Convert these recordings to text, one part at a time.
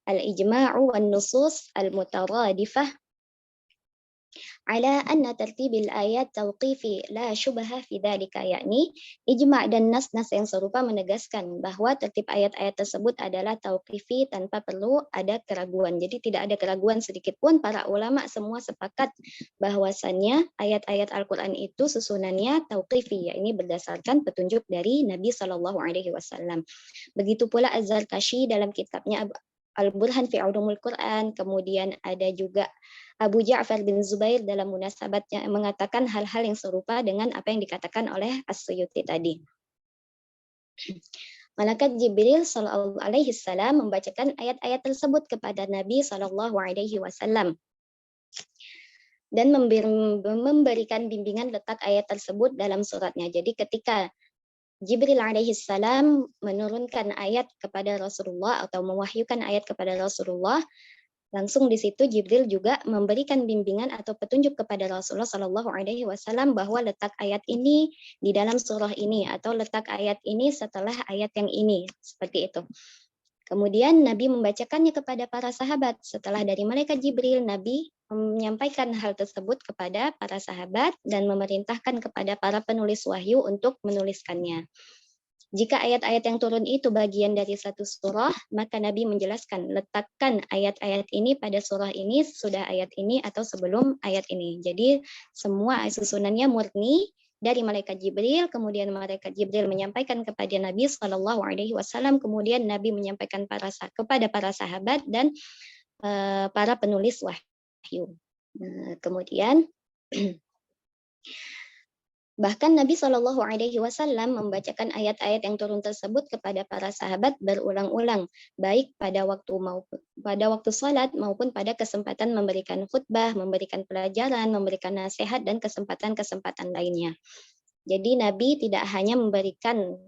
al-ijma'u wan nusus al-mutaradifah ala anna tartibil ayat tauqifi la syubha fi dzalika, yakni ijma' dan nas-nas yang serupa menegaskan bahwa tertib ayat-ayat tersebut adalah tauqifi tanpa perlu ada keraguan. Jadi tidak ada keraguan sedikit pun, para ulama semua sepakat bahwasannya ayat-ayat Al-Qur'an itu susunannya tauqifi, yakni berdasarkan petunjuk dari Nabi sallallahu alaihi wasallam. Begitu pula Az-Zarkashi dalam kitabnya Al-Burhan fi Ulumul Quran, kemudian ada juga Abu Ja'far bin Zubair dalam munasabatnya mengatakan hal-hal yang serupa dengan apa yang dikatakan oleh As-Suyuti tadi. Malaikat Jibril sallallahu alaihi wasallam membacakan ayat-ayat tersebut kepada Nabi sallallahu alaihi wasallam dan memberikan bimbingan letak ayat tersebut dalam suratnya. Jadi ketika Jibril alaihi salam menurunkan ayat kepada Rasulullah atau mewahyukan ayat kepada Rasulullah, langsung di situ Jibril juga memberikan bimbingan atau petunjuk kepada Rasulullah Shallallahu alaihi wasallam bahwa letak ayat ini di dalam surah ini atau letak ayat ini setelah ayat yang ini, seperti itu. Kemudian Nabi membacakannya kepada para sahabat. Setelah dari malaikat Jibril, Nabi menyampaikan hal tersebut kepada para sahabat dan memerintahkan kepada para penulis wahyu untuk menuliskannya. Jika ayat-ayat yang turun itu bagian dari satu surah, maka Nabi menjelaskan, letakkan ayat-ayat ini pada surah ini, sudah ayat ini atau sebelum ayat ini. Jadi semua susunannya murni dari malaikat Jibril, kemudian malaikat Jibril menyampaikan kepada Nabi Shallallahu Alaihi Wasallam, kemudian Nabi menyampaikan kepada para sahabat dan para penulis wahyu. Kemudian bahkan Nabi Shallallahu Alaihi Wasallam membacakan ayat-ayat yang turun tersebut kepada para sahabat berulang-ulang, baik pada waktu salat maupun pada kesempatan memberikan khutbah, memberikan pelajaran, memberikan nasihat dan kesempatan-kesempatan lainnya. Jadi Nabi tidak hanya memberikan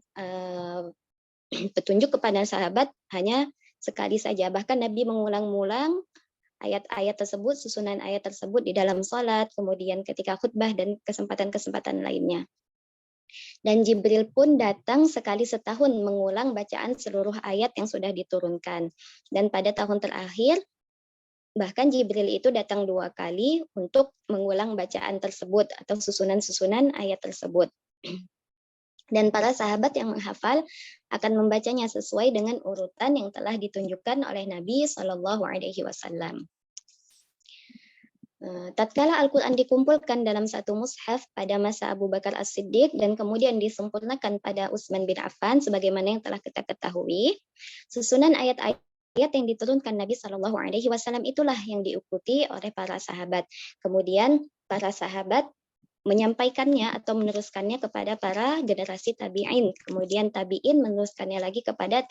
petunjuk kepada sahabat hanya sekali saja, bahkan Nabi mengulang-ulang ayat-ayat tersebut, susunan ayat tersebut di dalam salat, kemudian ketika khutbah dan kesempatan-kesempatan lainnya. Dan Jibril pun datang sekali setahun mengulang bacaan seluruh ayat yang sudah diturunkan. Dan pada tahun terakhir, bahkan Jibril itu datang 2 kali untuk mengulang bacaan tersebut atau susunan-susunan ayat tersebut. Dan para sahabat yang menghafal akan membacanya sesuai dengan urutan yang telah ditunjukkan oleh Nabi Shallallahu Alaihi Wasallam. Tatkala Al-Quran dikumpulkan dalam satu mushaf pada masa Abu Bakar As-Siddiq dan kemudian disempurnakan pada Utsman bin Affan, sebagaimana yang telah kita ketahui, susunan ayat-ayat yang diturunkan Nabi Shallallahu Alaihi Wasallam itulah yang diikuti oleh para sahabat. Kemudian para sahabat menyampaikannya atau meneruskannya kepada para generasi tabi'in. Kemudian tabi'in meneruskannya lagi kepada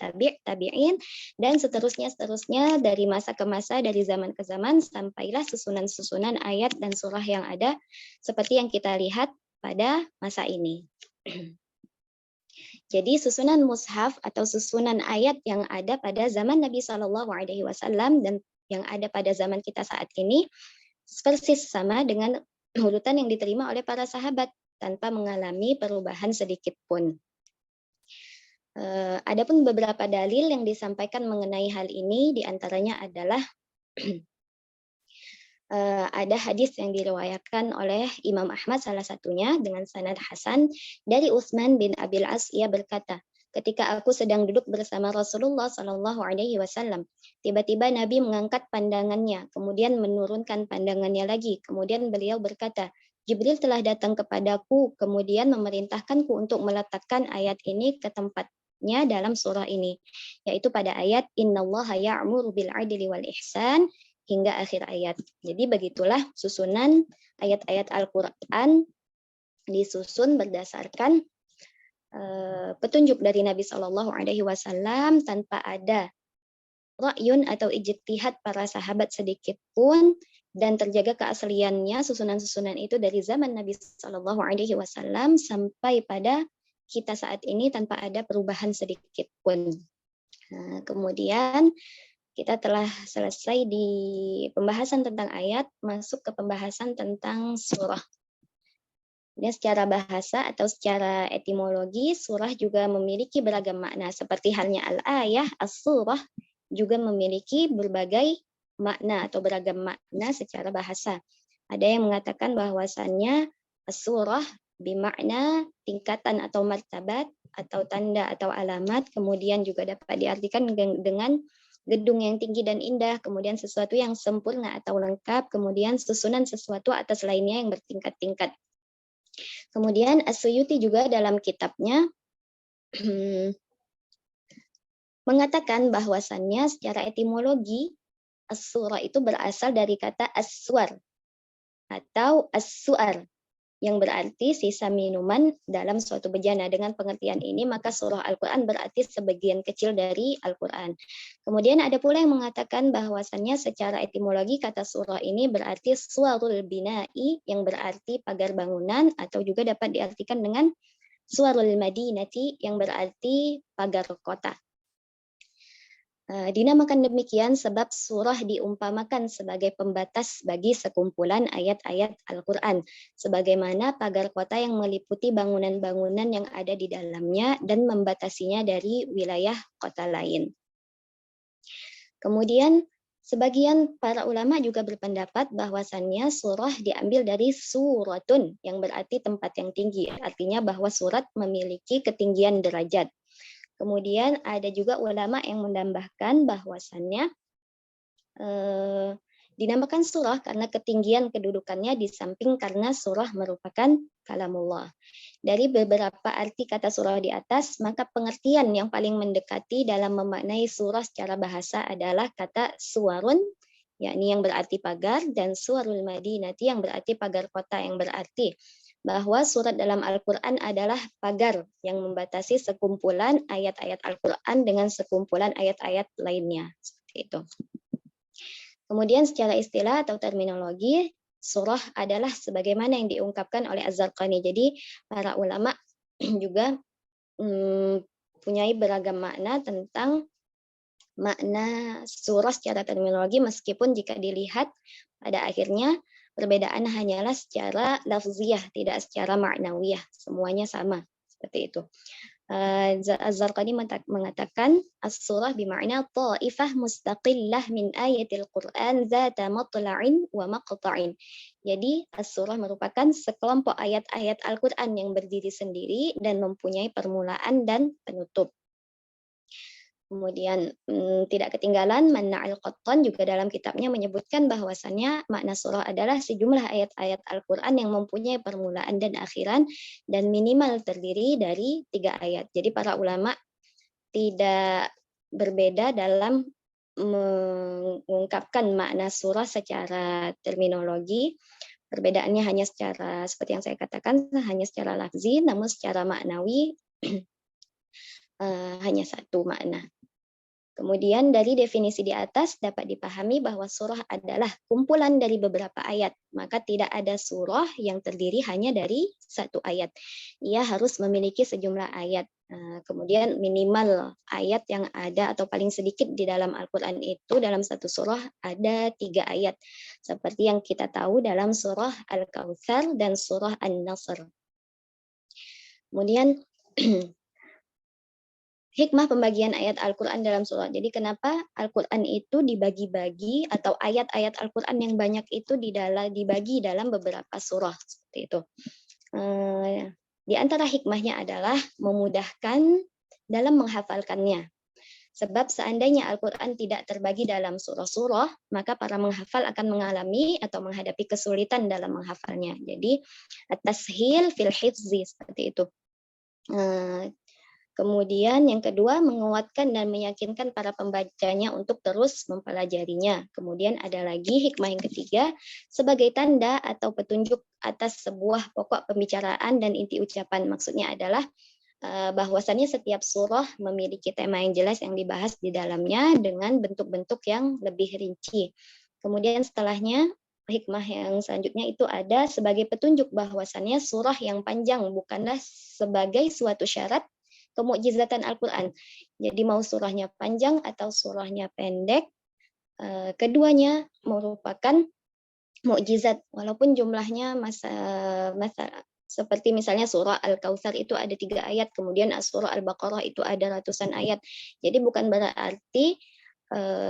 tabi'in dan seterusnya dari masa ke masa, dari zaman ke zaman sampailah susunan-susunan ayat dan surah yang ada seperti yang kita lihat pada masa ini. Jadi susunan mushaf atau susunan ayat yang ada pada zaman Nabi Shallallahu Alaihi Wasallam dan yang ada pada zaman kita saat ini persis sama dengan urutan yang diterima oleh para sahabat tanpa mengalami perubahan sedikit pun. Adapun beberapa dalil yang disampaikan mengenai hal ini, diantaranya adalah ada hadis yang diriwayatkan oleh Imam Ahmad salah satunya dengan sanad hasan dari Utsman bin Abil As, ia berkata, ketika aku sedang duduk bersama Rasulullah Shallallahu Alaihi Wasallam, tiba-tiba Nabi mengangkat pandangannya, kemudian menurunkan pandangannya lagi. Kemudian beliau berkata, Jibril telah datang kepadaku, kemudian memerintahkanku untuk meletakkan ayat ini ke tempatnya dalam surah ini, yaitu pada ayat Innallaha ya'muru bil 'adli wal ihsan hingga akhir ayat. Jadi begitulah susunan ayat-ayat Al-Quran disusun berdasarkan petunjuk dari Nabi Shallallahu Alaihi Wasallam tanpa ada ra'yun atau ijtihad para sahabat sedikit pun, dan terjaga keasliannya susunan-susunan itu dari zaman Nabi Shallallahu Alaihi Wasallam sampai pada kita saat ini tanpa ada perubahan sedikit pun. Kemudian kita telah selesai di pembahasan tentang ayat, masuk ke pembahasan tentang surah. Dan secara bahasa atau secara etimologi, surah juga memiliki beragam makna, seperti halnya al-ayah, as-surah, juga memiliki berbagai makna atau beragam makna secara bahasa. Ada yang mengatakan bahwasannya surah bermakna tingkatan atau martabat atau tanda atau alamat, kemudian juga dapat diartikan dengan gedung yang tinggi dan indah, kemudian sesuatu yang sempurna atau lengkap, kemudian susunan sesuatu atas lainnya yang bertingkat-tingkat. Kemudian As-Suyuti juga dalam kitabnya mengatakan bahwasannya secara etimologi as-surah itu berasal dari kata as-suar atau as-suar yang berarti sisa minuman dalam suatu bejana. Dengan pengertian ini, maka surah Al-Quran berarti sebagian kecil dari Al-Quran. Kemudian ada pula yang mengatakan bahwasannya secara etimologi kata surah ini berarti suarul bina'i, yang berarti pagar bangunan, atau juga dapat diartikan dengan suarul madinati, yang berarti pagar kota. Dinamakan demikian sebab surah diumpamakan sebagai pembatas bagi sekumpulan ayat-ayat Al-Quran, sebagaimana pagar kota yang meliputi bangunan-bangunan yang ada di dalamnya dan membatasinya dari wilayah kota lain. Kemudian, sebagian para ulama juga berpendapat bahwasannya surah diambil dari suratun, yang berarti tempat yang tinggi, artinya bahwa surat memiliki ketinggian derajat. Kemudian ada juga ulama yang menambahkan bahwasannya dinamakan surah karena ketinggian kedudukannya di samping karena surah merupakan kalamullah. Dari beberapa arti kata surah di atas, maka pengertian yang paling mendekati dalam memaknai surah secara bahasa adalah kata suwarun, yakni yang berarti pagar, dan suwarul madinati yang berarti pagar kota, yang berarti bahwa surat dalam Al-Quran adalah pagar yang membatasi sekumpulan ayat-ayat Al-Quran dengan sekumpulan ayat-ayat lainnya. Seperti itu. Kemudian secara istilah atau terminologi, surah adalah sebagaimana yang diungkapkan oleh Az-Zarqani. Jadi para ulama juga punya beragam makna tentang makna surah secara terminologi, meskipun jika dilihat pada akhirnya perbedaan hanyalah secara lafziyah, tidak secara maknawiyah. Semuanya sama, seperti itu. Az-Zarqani mengatakan as-surah bimakna ta'ifah mustaqillah min ayatil Qur'an zata matla'in wa maqta'in. Jadi as-surah merupakan sekelompok ayat-ayat Al-Qur'an yang berdiri sendiri dan mempunyai permulaan dan penutup. Kemudian tidak ketinggalan Manna al-Qattan juga dalam kitabnya menyebutkan bahwasannya makna surah adalah sejumlah ayat-ayat Al-Quran yang mempunyai permulaan dan akhiran dan minimal terdiri dari 3 ayat. Jadi para ulama tidak berbeda dalam mengungkapkan makna surah secara terminologi. Perbedaannya hanya secara, seperti yang saya katakan, hanya secara lafzi, namun secara maknawi hanya satu makna. Kemudian dari definisi di atas dapat dipahami bahwa surah adalah kumpulan dari beberapa ayat. Maka tidak ada surah yang terdiri hanya dari satu ayat. Ia harus memiliki sejumlah ayat. Kemudian minimal ayat yang ada atau paling sedikit di dalam Al-Quran itu dalam satu surah ada 3 ayat. Seperti yang kita tahu dalam surah Al-Kautsar dan surah An-Nasr. Kemudian hikmah pembagian ayat Al-Quran dalam surah. Jadi kenapa Al-Quran itu dibagi-bagi atau ayat-ayat Al-Quran yang banyak itu dibagi dalam beberapa surah. Seperti itu. Di antara hikmahnya adalah memudahkan dalam menghafalkannya. Sebab seandainya Al-Quran tidak terbagi dalam surah-surah, maka para menghafal akan mengalami atau menghadapi kesulitan dalam menghafalnya. Jadi at-tashil fil hifzi, seperti itu. Kemudian yang kedua, menguatkan dan meyakinkan para pembacanya untuk terus mempelajarinya. Kemudian ada lagi hikmah yang ketiga, sebagai tanda atau petunjuk atas sebuah pokok pembicaraan dan inti ucapan. Maksudnya adalah bahwasannya setiap surah memiliki tema yang jelas yang dibahas di dalamnya dengan bentuk-bentuk yang lebih rinci. Kemudian setelahnya, hikmah yang selanjutnya itu ada sebagai petunjuk bahwasannya surah yang panjang bukanlah sebagai suatu syarat kemukjizatan Al-Quran. Jadi mau surahnya panjang atau surahnya pendek, keduanya merupakan mukjizat. Walaupun jumlahnya seperti misalnya surah Al-Kautsar itu ada 3 ayat, kemudian surah Al-Baqarah itu ada ratusan ayat. Jadi bukan berarti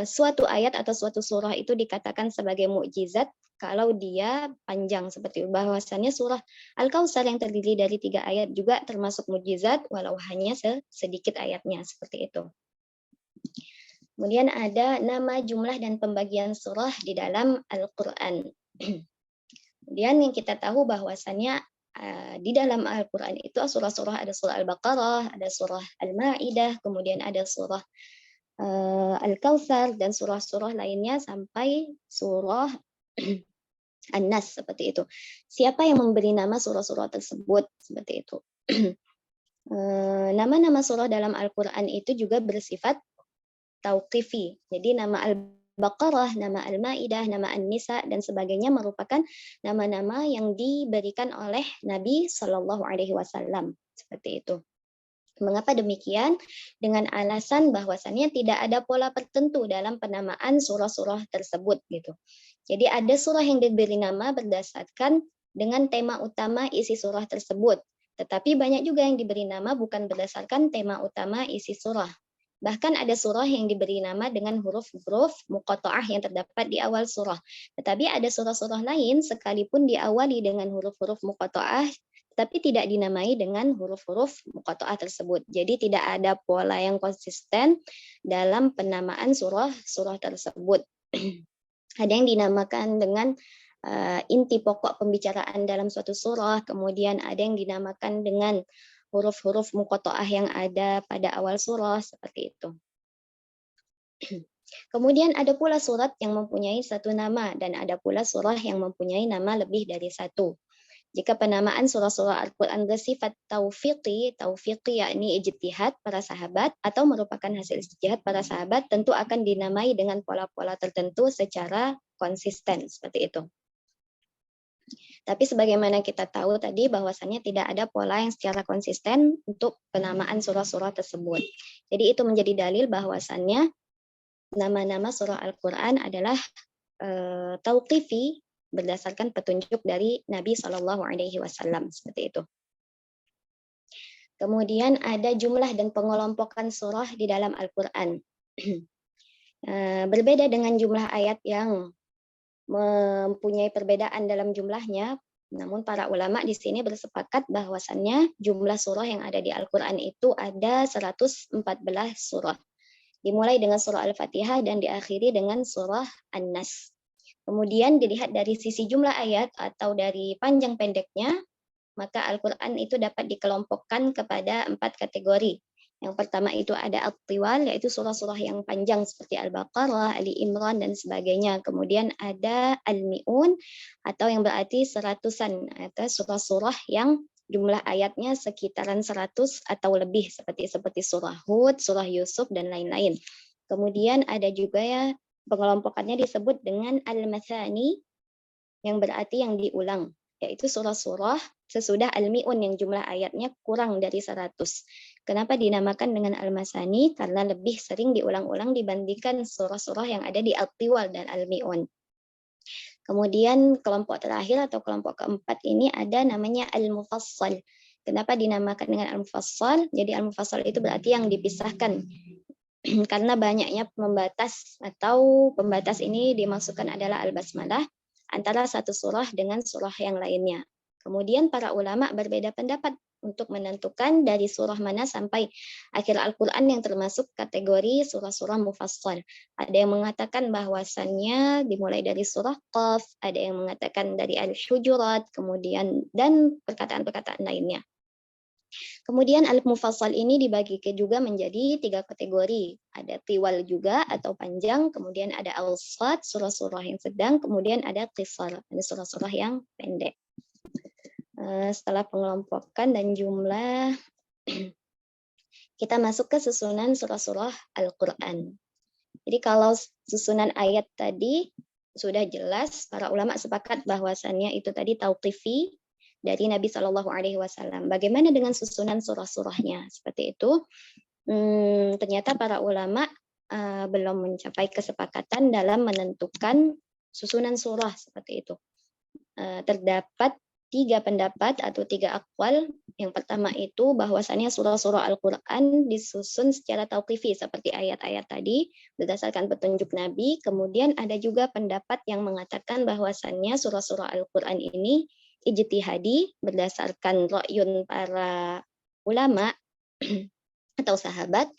suatu ayat atau suatu surah itu dikatakan sebagai mukjizat kalau dia panjang, seperti bahwasannya surah Al-Kautsar yang terdiri dari 3 ayat juga termasuk mukjizat walau hanya sedikit ayatnya, seperti itu. Kemudian ada nama, jumlah, dan pembagian surah di dalam Al-Quran. Kemudian yang kita tahu bahwasannya di dalam Al-Quran itu surah-surah, ada surah Al-Baqarah, ada surah Al-Ma'idah, kemudian ada surah Al-Kautsar, dan surah-surah lainnya sampai surah An-Nas, seperti itu. Siapa yang memberi nama surah-surah tersebut? Seperti itu. Nama-nama surah dalam Al-Quran itu juga bersifat tauqifi. Jadi nama Al-Baqarah, nama Al-Maidah, nama An-Nisa, dan sebagainya merupakan nama-nama yang diberikan oleh Nabi Shallallahu Alaihi Wasallam. Seperti itu. Mengapa demikian? Dengan alasan bahwasannya tidak ada pola tertentu dalam penamaan surah-surah tersebut, gitu. Jadi ada surah yang diberi nama berdasarkan dengan tema utama isi surah tersebut. Tetapi banyak juga yang diberi nama bukan berdasarkan tema utama isi surah. Bahkan ada surah yang diberi nama dengan huruf-huruf muqatta'ah yang terdapat di awal surah. Tetapi ada surah-surah lain sekalipun diawali dengan huruf-huruf muqatta'ah tapi tidak dinamai dengan huruf-huruf muqatta'ah tersebut. Jadi tidak ada pola yang konsisten dalam penamaan surah-surah tersebut. Ada yang dinamakan dengan inti pokok pembicaraan dalam suatu surah, kemudian ada yang dinamakan dengan huruf-huruf muqatta'ah yang ada pada awal surah, seperti itu. Kemudian ada pula surat yang mempunyai satu nama dan ada pula surah yang mempunyai nama lebih dari satu. Jika penamaan surah-surah Al-Quran bersifat taufiqi yakni ijtihad para sahabat atau merupakan hasil ijtihad para sahabat, tentu akan dinamai dengan pola-pola tertentu secara konsisten, seperti itu. Tapi sebagaimana kita tahu tadi bahwasannya tidak ada pola yang secara konsisten untuk penamaan surah-surah tersebut. Jadi itu menjadi dalil bahwasannya nama-nama surah Al-Quran adalah tauqifi berdasarkan petunjuk dari Nabi Shallallahu Alaihi Wasallam, seperti itu. Kemudian ada jumlah dan pengelompokan surah di dalam Al-Quran. Berbeda dengan jumlah ayat yang mempunyai perbedaan dalam jumlahnya, namun para ulama di sini bersepakat bahwasannya jumlah surah yang ada di Al-Quran itu ada 114 surah. Dimulai dengan surah Al-Fatihah dan diakhiri dengan surah An-Nas. Kemudian dilihat dari sisi jumlah ayat atau dari panjang pendeknya, maka Al-Quran itu dapat dikelompokkan kepada 4 kategori. Yang pertama itu ada At-Tiwal, yaitu surah-surah yang panjang seperti Al-Baqarah, Ali Imran, dan sebagainya. Kemudian ada Al-Mi'un, atau yang berarti seratusan, atau surah-surah yang jumlah ayatnya sekitaran 100 atau lebih, seperti surah Hud, surah Yusuf, dan lain-lain. Kemudian ada juga ya, pengelompokannya disebut dengan al-mathani, yang berarti yang diulang, yaitu surah-surah sesudah al-mi'un yang jumlah ayatnya kurang dari 100. Kenapa dinamakan dengan al-mathani? Karena lebih sering diulang-ulang dibandingkan surah-surah yang ada di al-tiwal dan al-mi'un. Kemudian kelompok terakhir atau kelompok keempat ini ada namanya al-mufassal. Kenapa dinamakan dengan al-mufassal? Jadi al-mufassal itu berarti yang dipisahkan. Karena banyaknya pembatas atau pembatas ini dimaksudkan adalah al-basmalah antara satu surah dengan surah yang lainnya. Kemudian para ulama berbeda pendapat untuk menentukan dari surah mana sampai akhir Al-Quran yang termasuk kategori surah-surah mufassal. Ada yang mengatakan bahwasannya dimulai dari surah Qaf, ada yang mengatakan dari Al-Hujurat, kemudian dan perkataan-perkataan lainnya. Kemudian al-mufassal ini dibagi juga menjadi 3 kategori. Ada tiwal juga atau panjang, kemudian ada awsat, surah-surah yang sedang, kemudian ada qisar, ada surah-surah yang pendek. Setelah pengelompokan dan jumlah, kita masuk ke susunan surah-surah Al-Quran. Jadi kalau susunan ayat tadi sudah jelas, para ulama sepakat bahwasannya itu tadi tauqifi, dari Nabi Shallallahu Alaihi Wasallam. Bagaimana dengan susunan surah-surahnya? Seperti itu. Ternyata para ulama belum mencapai kesepakatan dalam menentukan susunan surah seperti itu. Terdapat tiga pendapat atau tiga akwal. Yang pertama itu bahwasannya surah-surah Al-Quran disusun secara tauqifi seperti ayat-ayat tadi berdasarkan petunjuk Nabi. Kemudian ada juga pendapat yang mengatakan bahwasannya surah-surah Al-Quran ini ijtihadi berdasarkan ra'yun para ulama atau sahabat.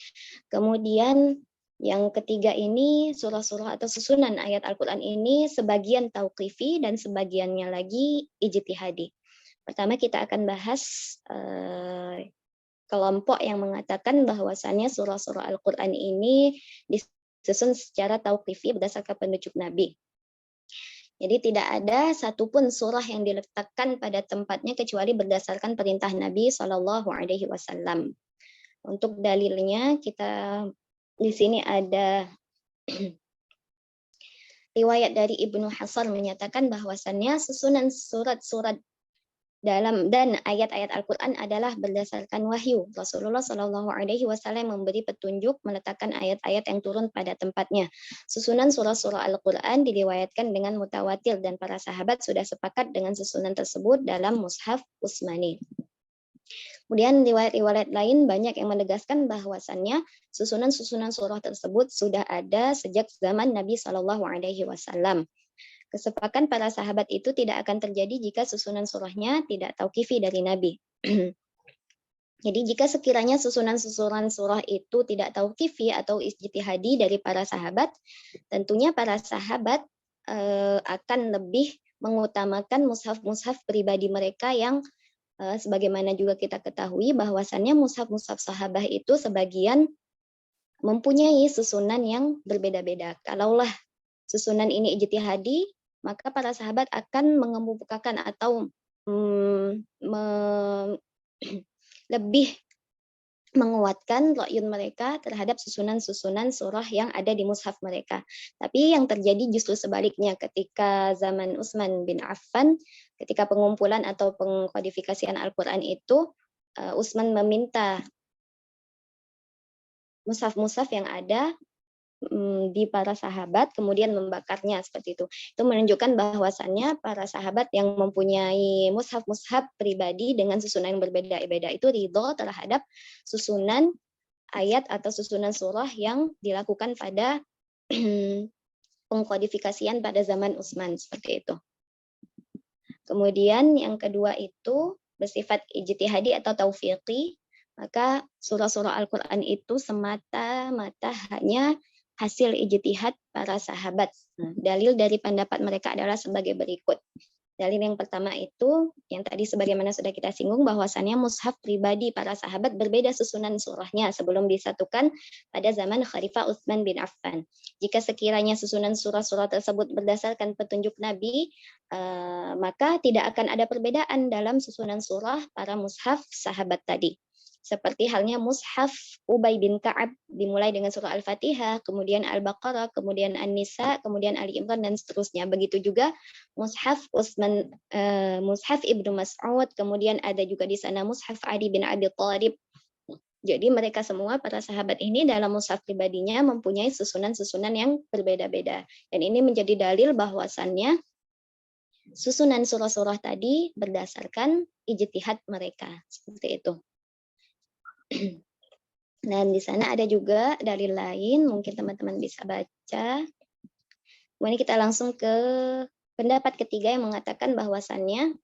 Kemudian yang ketiga ini surah-surah atau susunan ayat Al-Quran ini sebagian tauqifi dan sebagiannya lagi ijtihadi. Pertama kita akan bahas kelompok yang mengatakan bahwasannya surah-surah Al-Quran ini disusun secara tauqifi berdasarkan petunjuk Nabi. Jadi tidak ada satupun surah yang diletakkan pada tempatnya kecuali berdasarkan perintah Nabi Shallallahu Alaihi Wasallam. Untuk dalilnya kita di sini ada riwayat dari Ibnu Hasan menyatakan bahwasannya susunan surat-surat dalam dan ayat-ayat Al-Quran adalah berdasarkan wahyu. Rasulullah Shallallahu Alaihi Wasallam memberi petunjuk meletakkan ayat-ayat yang turun pada tempatnya. Susunan surah-surah Al-Quran diriwayatkan dengan mutawatir dan para sahabat sudah sepakat dengan susunan tersebut dalam Mushaf Utsmani. Kemudian riwayat-riwayat lain banyak yang menegaskan bahwasannya susunan-susunan surah tersebut sudah ada sejak zaman Nabi Shallallahu Alaihi Wasallam. Kesepakatan para sahabat itu tidak akan terjadi jika susunan surahnya tidak tauqifi dari Nabi. Jadi jika sekiranya susunan-susunan surah itu tidak tauqifi atau ijtihadi dari para sahabat, tentunya para sahabat akan lebih mengutamakan mushaf-mushaf pribadi mereka yang sebagaimana juga kita ketahui bahwasannya mushaf-mushaf sahabat itu sebagian mempunyai susunan yang berbeda-beda. Kalaulah susunan ini ijtihadi, maka para sahabat akan mengemukakan atau lebih menguatkan ra'yun mereka terhadap susunan-susunan surah yang ada di mushaf mereka. Tapi yang terjadi justru sebaliknya ketika zaman Utsman bin Affan, ketika pengumpulan atau pengkodifikasian Al-Quran itu, Utsman meminta mushaf-mushaf yang ada di para sahabat, kemudian membakarnya seperti itu. Itu menunjukkan bahwasannya para sahabat yang mempunyai mushaf-mushaf pribadi dengan susunan yang berbeda-beda itu ridho terhadap susunan ayat atau susunan surah yang dilakukan pada pengkodifikasian pada zaman Utsman seperti itu. Kemudian yang kedua itu bersifat ijtihadi atau taufiqi, maka surah-surah Al-Quran itu semata-mata hanya hasil ijtihad para sahabat. Dalil dari pendapat mereka adalah sebagai berikut. Dalil yang pertama itu, yang tadi sebagaimana sudah kita singgung, bahwasannya mushaf pribadi para sahabat berbeda susunan surahnya sebelum disatukan pada zaman Khalifah Utsman bin Affan. Jika sekiranya susunan surah-surah tersebut berdasarkan petunjuk Nabi, maka tidak akan ada perbedaan dalam susunan surah para mushaf sahabat tadi. Seperti halnya mushaf Ubay bin Ka'ab dimulai dengan surah Al-Fatihah, kemudian Al-Baqarah, kemudian An-Nisa, kemudian Ali Imran dan seterusnya. Begitu juga mushaf mushaf Ibnu Mas'ud, kemudian ada juga di sana mushaf Ali bin Abi Thalib. Jadi mereka semua para sahabat ini dalam mushaf pribadinya mempunyai susunan-susunan yang berbeda-beda. Dan ini menjadi dalil bahwasannya susunan surah-surah tadi berdasarkan ijtihad mereka. Seperti itu. Dan di sana ada juga dalil lain, mungkin teman-teman bisa baca. Kemudian kita langsung ke pendapat ketiga yang mengatakan bahwasannya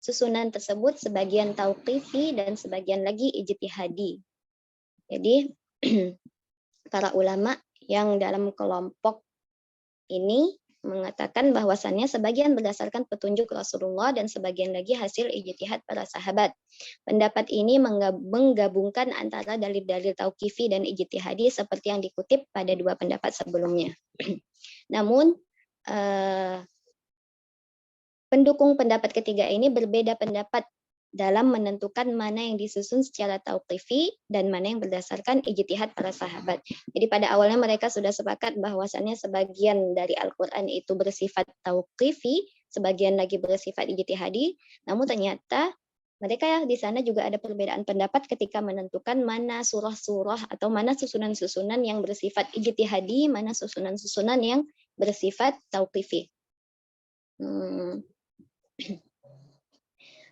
susunan tersebut sebagian tauqifi dan sebagian lagi ijtihadi. Jadi para ulama yang dalam kelompok ini mengatakan bahwasannya sebagian berdasarkan petunjuk Rasulullah dan sebagian lagi hasil ijtihad para sahabat. Pendapat ini menggabungkan antara dalil-dalil tauqifi dan ijtihadi seperti yang dikutip pada dua pendapat sebelumnya. Namun pendukung pendapat ketiga ini berbeda pendapat dalam menentukan mana yang disusun secara tauqifi dan mana yang berdasarkan ijtihad para sahabat. Jadi pada awalnya mereka sudah sepakat bahwasannya sebagian dari Al-Quran itu bersifat tauqifi, sebagian lagi bersifat ijtihadi, namun ternyata mereka di sana juga ada perbedaan pendapat ketika menentukan mana surah-surah atau mana susunan-susunan yang bersifat ijtihadi, mana susunan-susunan yang bersifat tauqifi.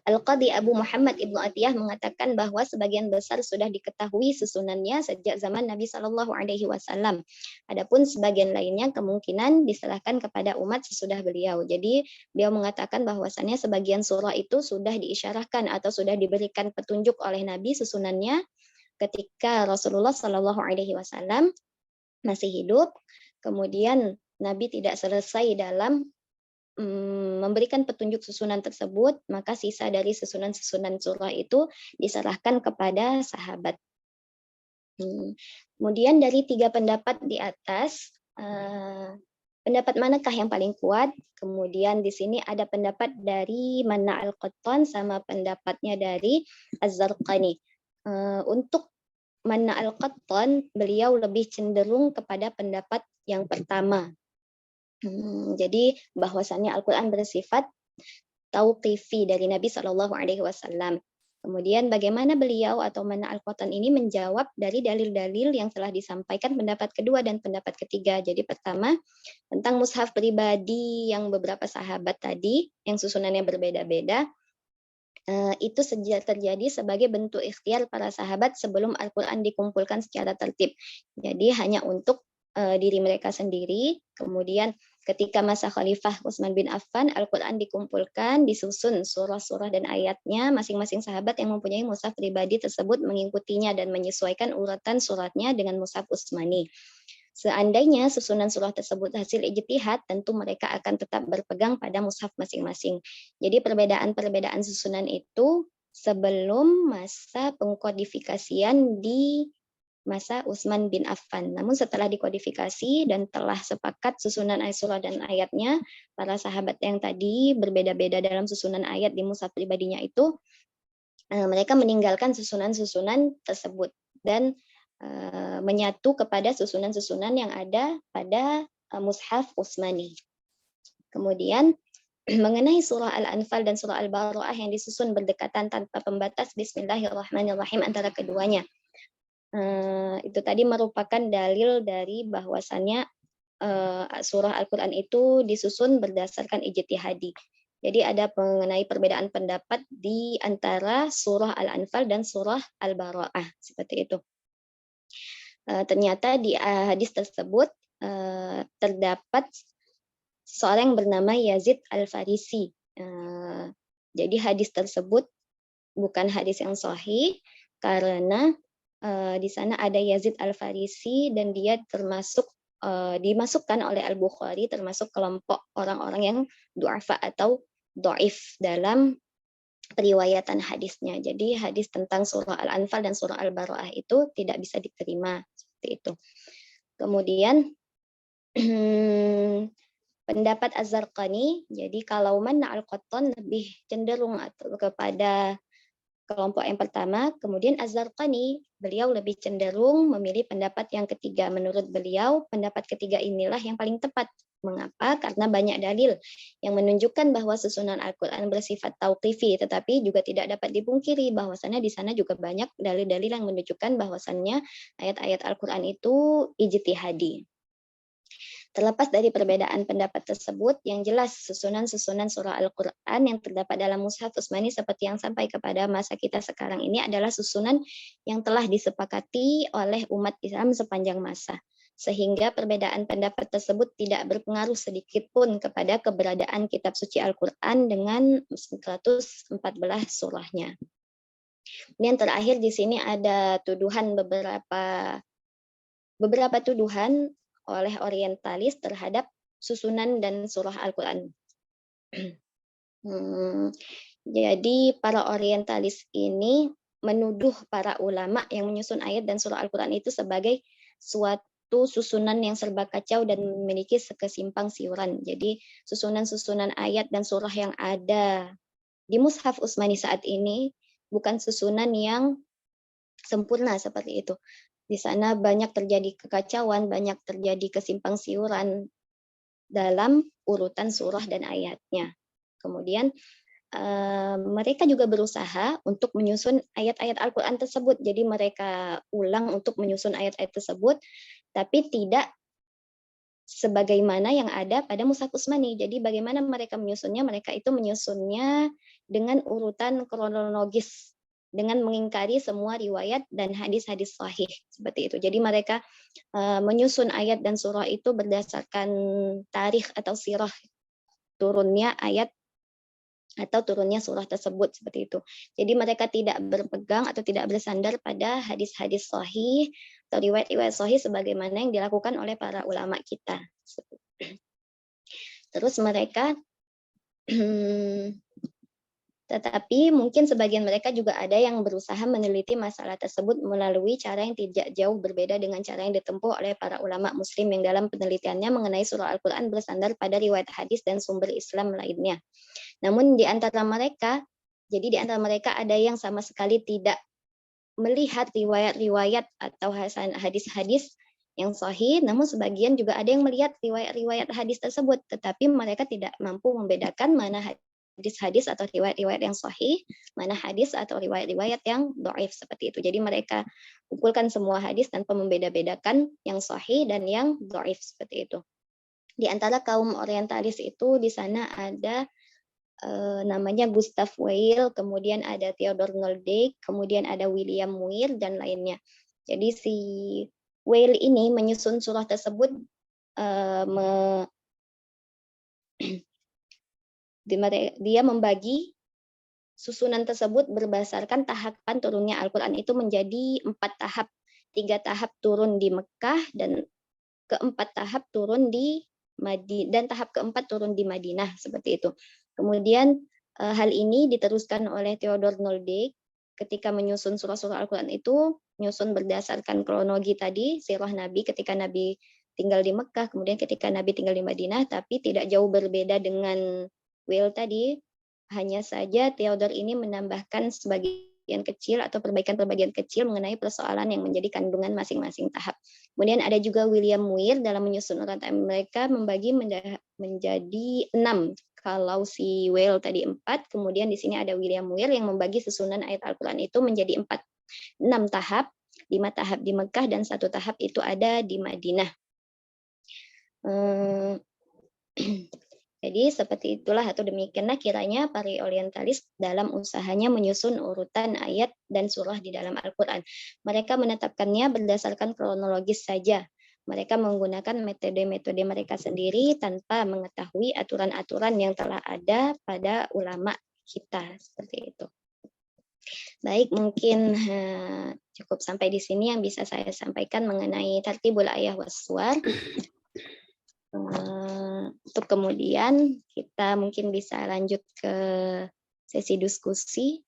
Al-Qadhi Abu Muhammad Ibnu Atiyah mengatakan bahwa sebagian besar sudah diketahui susunannya sejak zaman Nabi Shallallahu Alaihi Wasallam. Adapun sebagian lainnya kemungkinan diserahkan kepada umat sesudah beliau. Jadi beliau mengatakan bahwasannya sebagian surah itu sudah diisyarahkan atau sudah diberikan petunjuk oleh Nabi susunannya ketika Rasulullah Shallallahu Alaihi Wasallam masih hidup. Kemudian Nabi tidak selesai dalam memberikan petunjuk susunan tersebut, maka sisa dari susunan-susunan surah itu diserahkan kepada sahabat. Kemudian dari 3 pendapat di atas, pendapat manakah yang paling kuat? Kemudian di sini ada pendapat dari Manna al-Qattan sama pendapatnya dari Az-Zarqani. Untuk Manna al-Qattan, beliau lebih cenderung kepada pendapat yang pertama. Jadi bahwasannya Al-Quran bersifat tauqifi dari Nabi Shallallahu Alaihi Wasallam. Kemudian bagaimana beliau atau Manna al-Qattan ini menjawab dari dalil-dalil yang telah disampaikan pendapat kedua dan pendapat ketiga. Jadi pertama tentang mushaf pribadi yang beberapa sahabat tadi yang susunannya berbeda-beda, itu terjadi sebagai bentuk ikhtiar para sahabat sebelum Al-Quran dikumpulkan secara tertib. Jadi hanya untuk diri mereka sendiri. Kemudian ketika masa Khalifah Utsman bin Affan, Al-Quran dikumpulkan, disusun surah-surah dan ayatnya, masing-masing sahabat yang mempunyai mushaf pribadi tersebut mengikutinya dan menyesuaikan urutan suratnya dengan mushaf Utsmani. Seandainya susunan surah tersebut hasil ijtihad, tentu mereka akan tetap berpegang pada mushaf masing-masing. Jadi perbedaan-perbedaan susunan itu sebelum masa pengkodifikasian di masa Utsman bin Affan. Namun setelah dikodifikasi dan telah sepakat susunan ayat surah dan ayatnya, para sahabat yang tadi berbeda-beda dalam susunan ayat di mushaf pribadinya itu, mereka meninggalkan susunan-susunan tersebut dan menyatu kepada susunan-susunan yang ada pada mushaf Utsmani. Kemudian mengenai surah Al-Anfal dan surah Al-Baqarah yang disusun berdekatan tanpa pembatas Bismillahirrahmanirrahim antara keduanya. Itu tadi merupakan dalil dari bahwasannya surah Al-Quran itu disusun berdasarkan ijtihadi. Jadi ada mengenai perbedaan pendapat di antara surah Al-Anfal dan surah Al-Baqarah seperti itu. Ternyata di hadis tersebut terdapat seorang yang bernama Yazid Al-Farisi. Jadi hadis tersebut bukan hadis yang sahih karena di sana ada Yazid Al-Farisi dan dia termasuk dimasukkan oleh Al-Bukhari termasuk kelompok orang-orang yang du'afa atau dhaif dalam periwayatan hadisnya. Jadi hadis tentang surah Al-Anfal dan surah Al-Baqarah itu tidak bisa diterima seperti itu. Kemudian pendapat Az-Zarqani, jadi kalau Manna al-Qattan lebih cenderung kepada kelompok yang pertama, kemudian Az-Zarqani, beliau lebih cenderung memilih pendapat yang ketiga. Menurut beliau, pendapat ketiga inilah yang paling tepat. Mengapa? Karena banyak dalil yang menunjukkan bahwa susunan Al-Quran bersifat tauqifi, tetapi juga tidak dapat dipungkiri bahwasannya di sana juga banyak dalil-dalil yang menunjukkan bahwasannya ayat-ayat Al-Quran itu ijtihadi. Terlepas dari perbedaan pendapat tersebut, yang jelas susunan-susunan surah Al-Quran yang terdapat dalam mushaf Utsmani seperti yang sampai kepada masa kita sekarang ini adalah susunan yang telah disepakati oleh umat Islam sepanjang masa. Sehingga perbedaan pendapat tersebut tidak berpengaruh sedikit pun kepada keberadaan kitab suci Al-Quran dengan 114 surahnya. Kemudian terakhir di sini ada tuduhan beberapa tuduhan oleh orientalis terhadap susunan dan surah Al-Quran. Jadi para orientalis ini menuduh para ulama yang menyusun ayat dan surah Al-Quran itu sebagai suatu susunan yang serba kacau dan memiliki kesimpang siuran. Jadi susunan-susunan ayat dan surah yang ada di Mushaf Utsmani saat ini bukan susunan yang sempurna seperti itu. Di sana banyak terjadi kekacauan, banyak terjadi kesimpang siuran dalam urutan surah dan ayatnya. Kemudian mereka juga berusaha untuk menyusun ayat-ayat Al-Quran tersebut. Jadi mereka ulang untuk menyusun ayat-ayat tersebut, tapi tidak sebagaimana yang ada pada Mushaf Utsmani. Jadi bagaimana mereka menyusunnya? Mereka itu menyusunnya dengan urutan kronologis, dengan mengingkari semua riwayat dan hadis-hadis sahih seperti itu. Jadi mereka menyusun ayat dan surah itu berdasarkan tarikh atau sirah turunnya ayat atau turunnya surah tersebut seperti itu. Jadi mereka tidak berpegang atau tidak bersandar pada hadis-hadis sahih atau riwayat-riwayat sahih sebagaimana yang dilakukan oleh para ulama kita. Terus mereka tetapi mungkin sebagian mereka juga ada yang berusaha meneliti masalah tersebut melalui cara yang tidak jauh berbeda dengan cara yang ditempuh oleh para ulama muslim yang dalam penelitiannya mengenai surah Al-Quran bersandar pada riwayat hadis dan sumber Islam lainnya. Namun di antara mereka ada yang sama sekali tidak melihat riwayat-riwayat atau hadis-hadis yang sahih, namun sebagian juga ada yang melihat riwayat-riwayat hadis tersebut, tetapi mereka tidak mampu membedakan mana hadis-hadis atau riwayat-riwayat yang sahih, mana hadis atau riwayat-riwayat yang dhaif seperti itu. Jadi mereka kumpulkan semua hadis tanpa membeda-bedakan yang sahih dan yang dhaif seperti itu. Di antara kaum orientalis itu di sana ada namanya Gustav Weil, kemudian ada Theodor Noldijk, kemudian ada William Muir dan lainnya. Jadi si Weil ini menyusun surah tersebut dia membagi susunan tersebut berdasarkan tahapan turunnya Al-Quran itu menjadi 4 tahap. 3 tahap turun di Mekah dan keempat tahap turun di Madinah dan tahap keempat turun di Madinah seperti itu. Kemudian hal ini diteruskan oleh Theodor Noldijk ketika menyusun surah-surah Al-Quran itu menyusun berdasarkan kronologi tadi sirah Nabi ketika Nabi tinggal di Mekah, kemudian ketika Nabi tinggal di Madinah, tapi tidak jauh berbeda dengan Will tadi. Hanya saja Theodor ini menambahkan sebagian kecil atau perbaikan-perbaikan kecil mengenai persoalan yang menjadi kandungan masing-masing tahap. Kemudian ada juga William Muir dalam menyusun urutan mereka membagi menjadi 6. Kalau si Weil tadi 4, kemudian di sini ada William Muir yang membagi susunan ayat Al-Quran itu menjadi 6 tahap, 5 tahap di Mekah dan 1 tahap itu ada di Madinah. Jadi seperti itulah atau demikianlah kiranya para orientalis dalam usahanya menyusun urutan ayat dan surah di dalam Al-Quran. Mereka menetapkannya berdasarkan kronologis saja. Mereka menggunakan metode-metode mereka sendiri tanpa mengetahui aturan-aturan yang telah ada pada ulama kita. Seperti itu. Baik, mungkin cukup sampai di sini yang bisa saya sampaikan mengenai tartibul ayah wassuar. Untuk kemudian kita mungkin bisa lanjut ke sesi diskusi.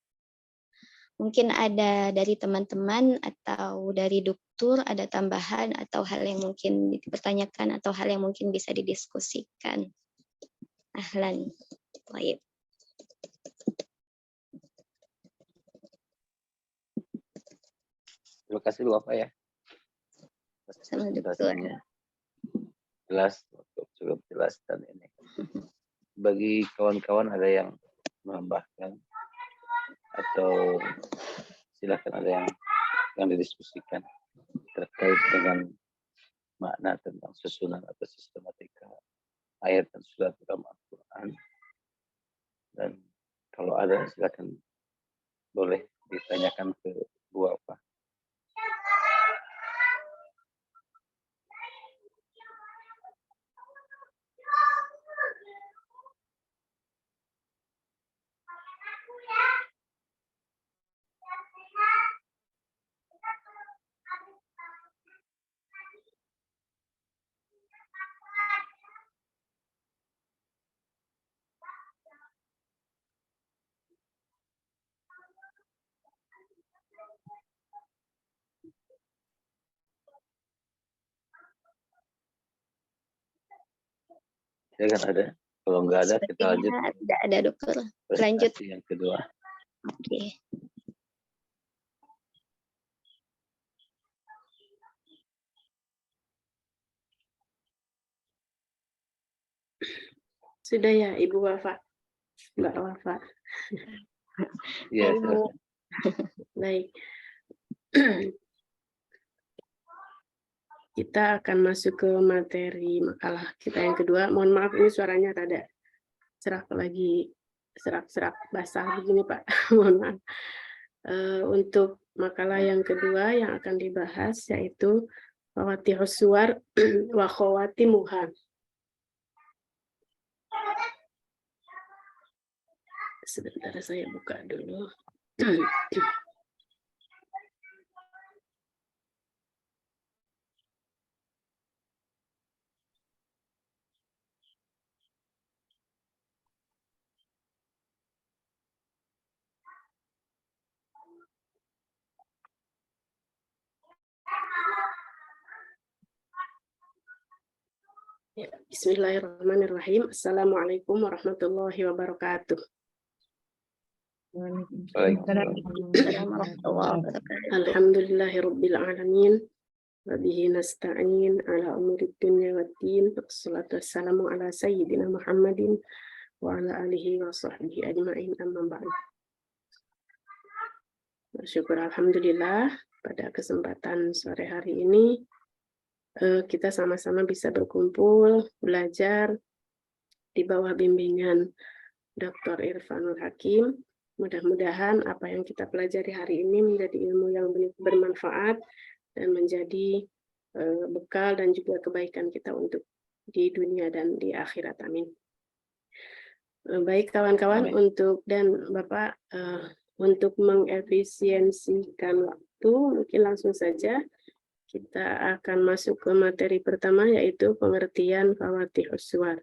Mungkin ada dari teman-teman atau dari dokter ada tambahan atau hal yang mungkin dipertanyakan atau hal yang mungkin bisa didiskusikan. Ahlan. Baik. Terima kasih Bapak ya. Sama dokter. Jelas, cukup jelas dan ini. Bagi kawan-kawan ada yang menambahkan atau silakan ada yang didiskusikan terkait dengan makna tentang susunan atau sistematika ayat dan surat dalam Al-Quran. Dan kalau ada silakan boleh ditanyakan ke Bu Alfa. Silakan ada. Kalau nggak ada, kita lanjut. Tidak ada dokter. Lanjut. Yang kedua. Oke. Sudah ya, Ibu Wafa. Mbak Wafa. Iya, Baik. kita akan masuk ke materi makalah kita yang kedua. Mohon maaf ini suaranya rada serak basah begini Pak. Mohon maaf. Untuk makalah yang kedua yang akan dibahas yaitu Fawatihus Suwar wa Khawatimuha. Sebentar saya buka dulu. Ya, bismillahirrahmanirrahim. Assalamualaikum warahmatullahi wabarakatuh. Alhamdulillahirabbil alamin. Wa bihi nasta'in ala umuri dunya waddin. Wassalatu wassalamu ala sayyidina Muhammadin wa ala alihi wa sahbihi ajma'in, amma ba'du. Bersyukur alhamdulillah pada kesempatan sore hari ini kita sama-sama bisa berkumpul, belajar di bawah bimbingan Dr. Irfanul Hakim. Mudah-mudahan apa yang kita pelajari hari ini menjadi ilmu yang bermanfaat dan menjadi bekal dan juga kebaikan kita untuk di dunia dan di akhirat. Amin. Baik kawan-kawan, untuk dan Bapak untuk mengefisiensikan waktu, mungkin langsung saja kita akan masuk ke materi pertama, yaitu pengertian Fawatihus Suwar.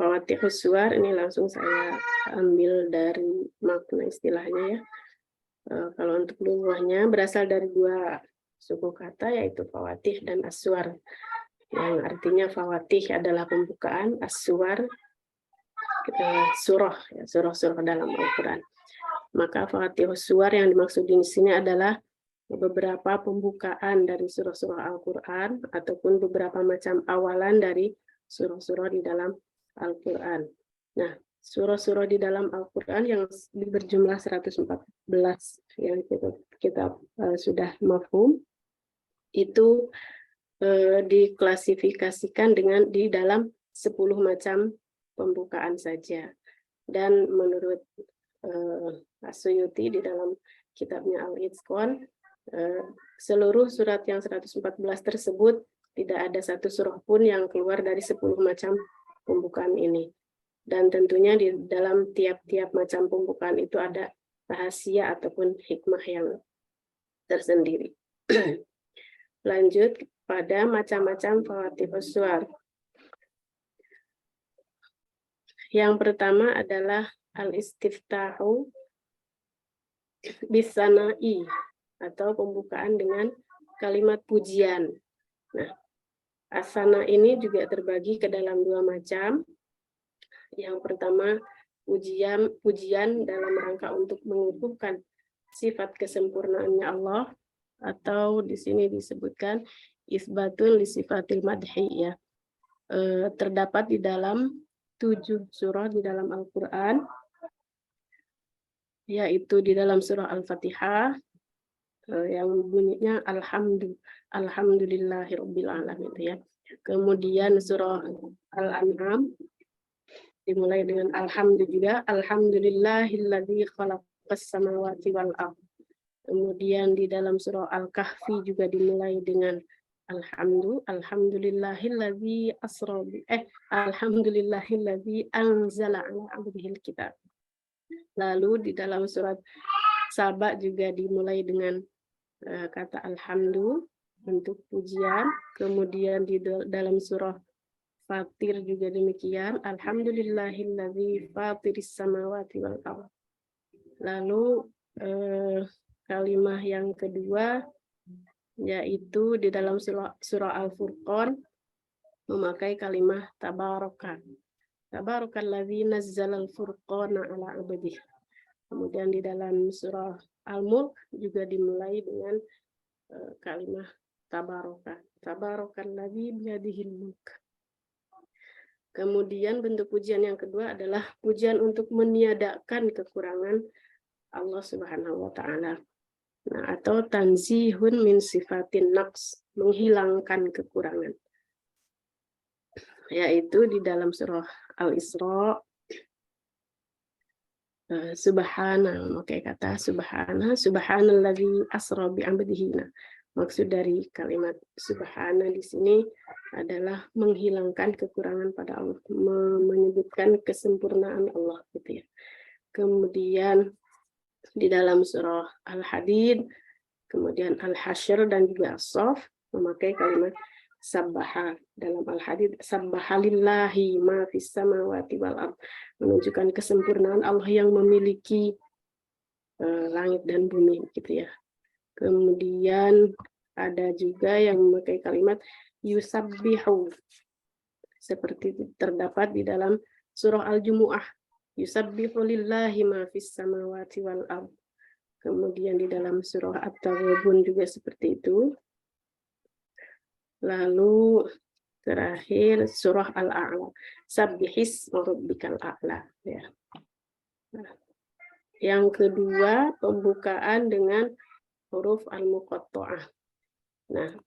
Fawatihus Suwar ini langsung saya ambil dari makna istilahnya ya. Kalau untuk lughahnya berasal dari dua suku kata, yaitu fawatih dan aswar, yang artinya fawatih adalah pembukaan, aswar surah, ya, surah-surah dalam Al-Quran. Maka Fawatihus Suwar yang dimaksud di sini adalah beberapa pembukaan dari surah-surah Al-Quran ataupun beberapa macam awalan dari surah-surah di dalam Al-Quran. Nah, surah-surah di dalam Al-Quran yang berjumlah 114 yang kita sudah mafhum, itu diklasifikasikan di dalam 10 macam pembukaan saja. Dan menurut As-Suyuti di dalam kitabnya Al-Itqan, seluruh surat yang 114 tersebut tidak ada satu surah pun yang keluar dari 10 macam pembukaan ini. Dan tentunya di dalam tiap-tiap macam pembukaan itu ada rahasia ataupun hikmah yang tersendiri. Lanjut pada macam-macam Fawatihus Suwar. Yang pertama adalah al-istiftahu bisana'i, atau pembukaan dengan kalimat pujian. Nah, asana ini juga terbagi ke dalam dua macam. Yang pertama, pujian dalam rangka untuk mengukuhkan sifat kesempurnaannya Allah, atau di sini disebutkan isbatun li sifatil madhi, ya. Terdapat di dalam 7 surah di dalam Al-Quran, yaitu di dalam surah Al-Fatihah yang bunyinya alhamdulillahirabbil alamin, ya. Kemudian surah Al-An'am dimulai dengan alhamdulillah, alhamdulillahilladzi khalaqas samawati wal ardh. Kemudian di dalam surah Al-Kahfi juga dimulai dengan alhamdulillahilladzi anzala ala abdihil kitab. Lalu di dalam surat Saba juga dimulai dengan kata alhamdu untuk pujian. Kemudian di dalam surah Fatir juga demikian, alhamdulillahilladzi fatiris samawati wal ardh. Lalu kalimat yang kedua yaitu di dalam surah Al-Furqan memakai kalimat tabaraka. Tabarakalladzi nazzalal furqana ala 'abdihi. Kemudian di dalam surah Al-Mulk juga dimulai dengan kalimat tabaraka. Tabarakalladzi biyadihil mulk. Kemudian bentuk pujian yang kedua adalah pujian untuk meniadakan kekurangan Allah Subhanahu wa taala. Nah, atau tanzihun min sifatin naqs, menghilangkan kekurangan. Yaitu di dalam surah Al-Isra, subhana, memakai kata subhana, subhanalladzi asra bi 'abdihi. Nah, maksud dari kalimat subhana di sini adalah menghilangkan kekurangan pada Allah, menyebutkan kesempurnaan Allah gitu ya. Kemudian di dalam surah Al-Hadid, kemudian Al-Hasyr dan juga As-Saff memakai kalimat sabbaha. Dalam Al-Hadid, sabbahalillahi ma fis samawati wal ard, menunjukkan kesempurnaan Allah yang memiliki langit dan bumi gitu ya. Kemudian ada juga yang memakai kalimat yusabbihu, seperti terdapat di dalam surah Al-Jumu'ah, yusabbihu lillahi ma fis samawati wal ard. Kemudian di dalam surah At-Taghabun juga seperti itu. Lalu terakhir surah Al-A'la, sabbihis rabbikal a'la ya. Nah, yang kedua pembukaan dengan huruf al-muqatta'ah. Nah,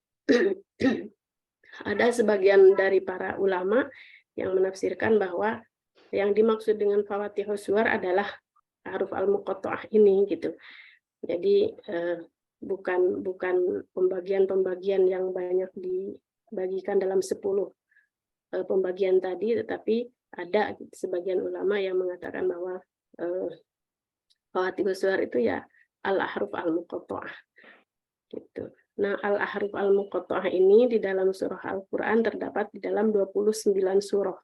ada sebagian dari para ulama yang menafsirkan bahwa yang dimaksud dengan Fawatihus Suwar adalah huruf al-muqatta'ah ini gitu. Jadi bukan pembagian-pembagian yang banyak dibagikan dalam 10 pembagian tadi, tetapi ada sebagian ulama yang mengatakan bahwa Fawatihus Suwar itu ya al-ahruf al-muqatta'ah gitu. Nah, al-ahruf al-muqatta'ah ini di dalam surah Al-Qur'an terdapat di dalam 29 surah.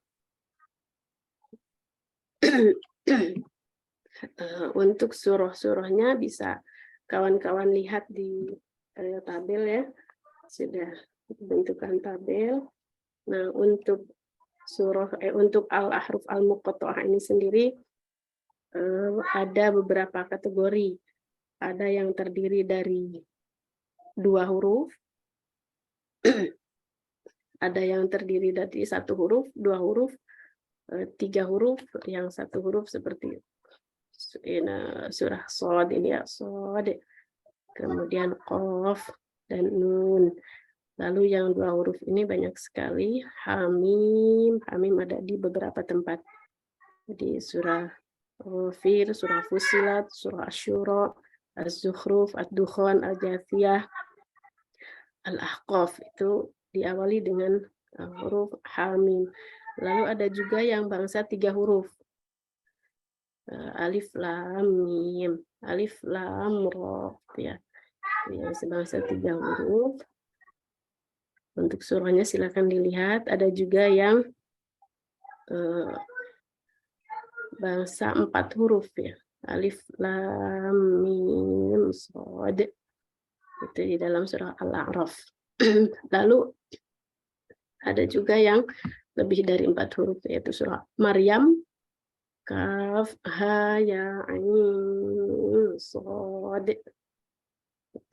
Untuk surah-surahnya bisa kawan-kawan lihat di tabel ya, sudah bentukan tabel. Nah, untuk untuk al-ahruf al-muqatta'ah ini sendiri ada beberapa kategori. Ada yang terdiri dari 2 huruf, ada yang terdiri dari 1 huruf, 2 huruf, 3 huruf, yang 1 huruf seperti surah Shad ini ya, Shad, kemudian Qaf dan Nun. Lalu yang 2 huruf ini banyak sekali, Hamim. Hamim ada di beberapa tempat. Di surah Fir, surah Fussilat, surah Asy-Syura, Az-Zukhruf, Ad-Dukhan, Al-Jathiyah, Al-Ahqaf, itu diawali dengan huruf Hamim. Lalu ada juga yang bangsa 3 huruf. Alif lam mim, alif lam ra ya. Yang sebangsa 3 huruf. Untuk surahnya silakan dilihat. Ada juga yang bangsa 4 huruf ya. Alif lam mim shad. Itu di dalam surah Al-A'raf. Lalu ada juga yang lebih dari 4 huruf, yaitu surah Maryam, Kaf, Ha, Ya, Ain, Shad.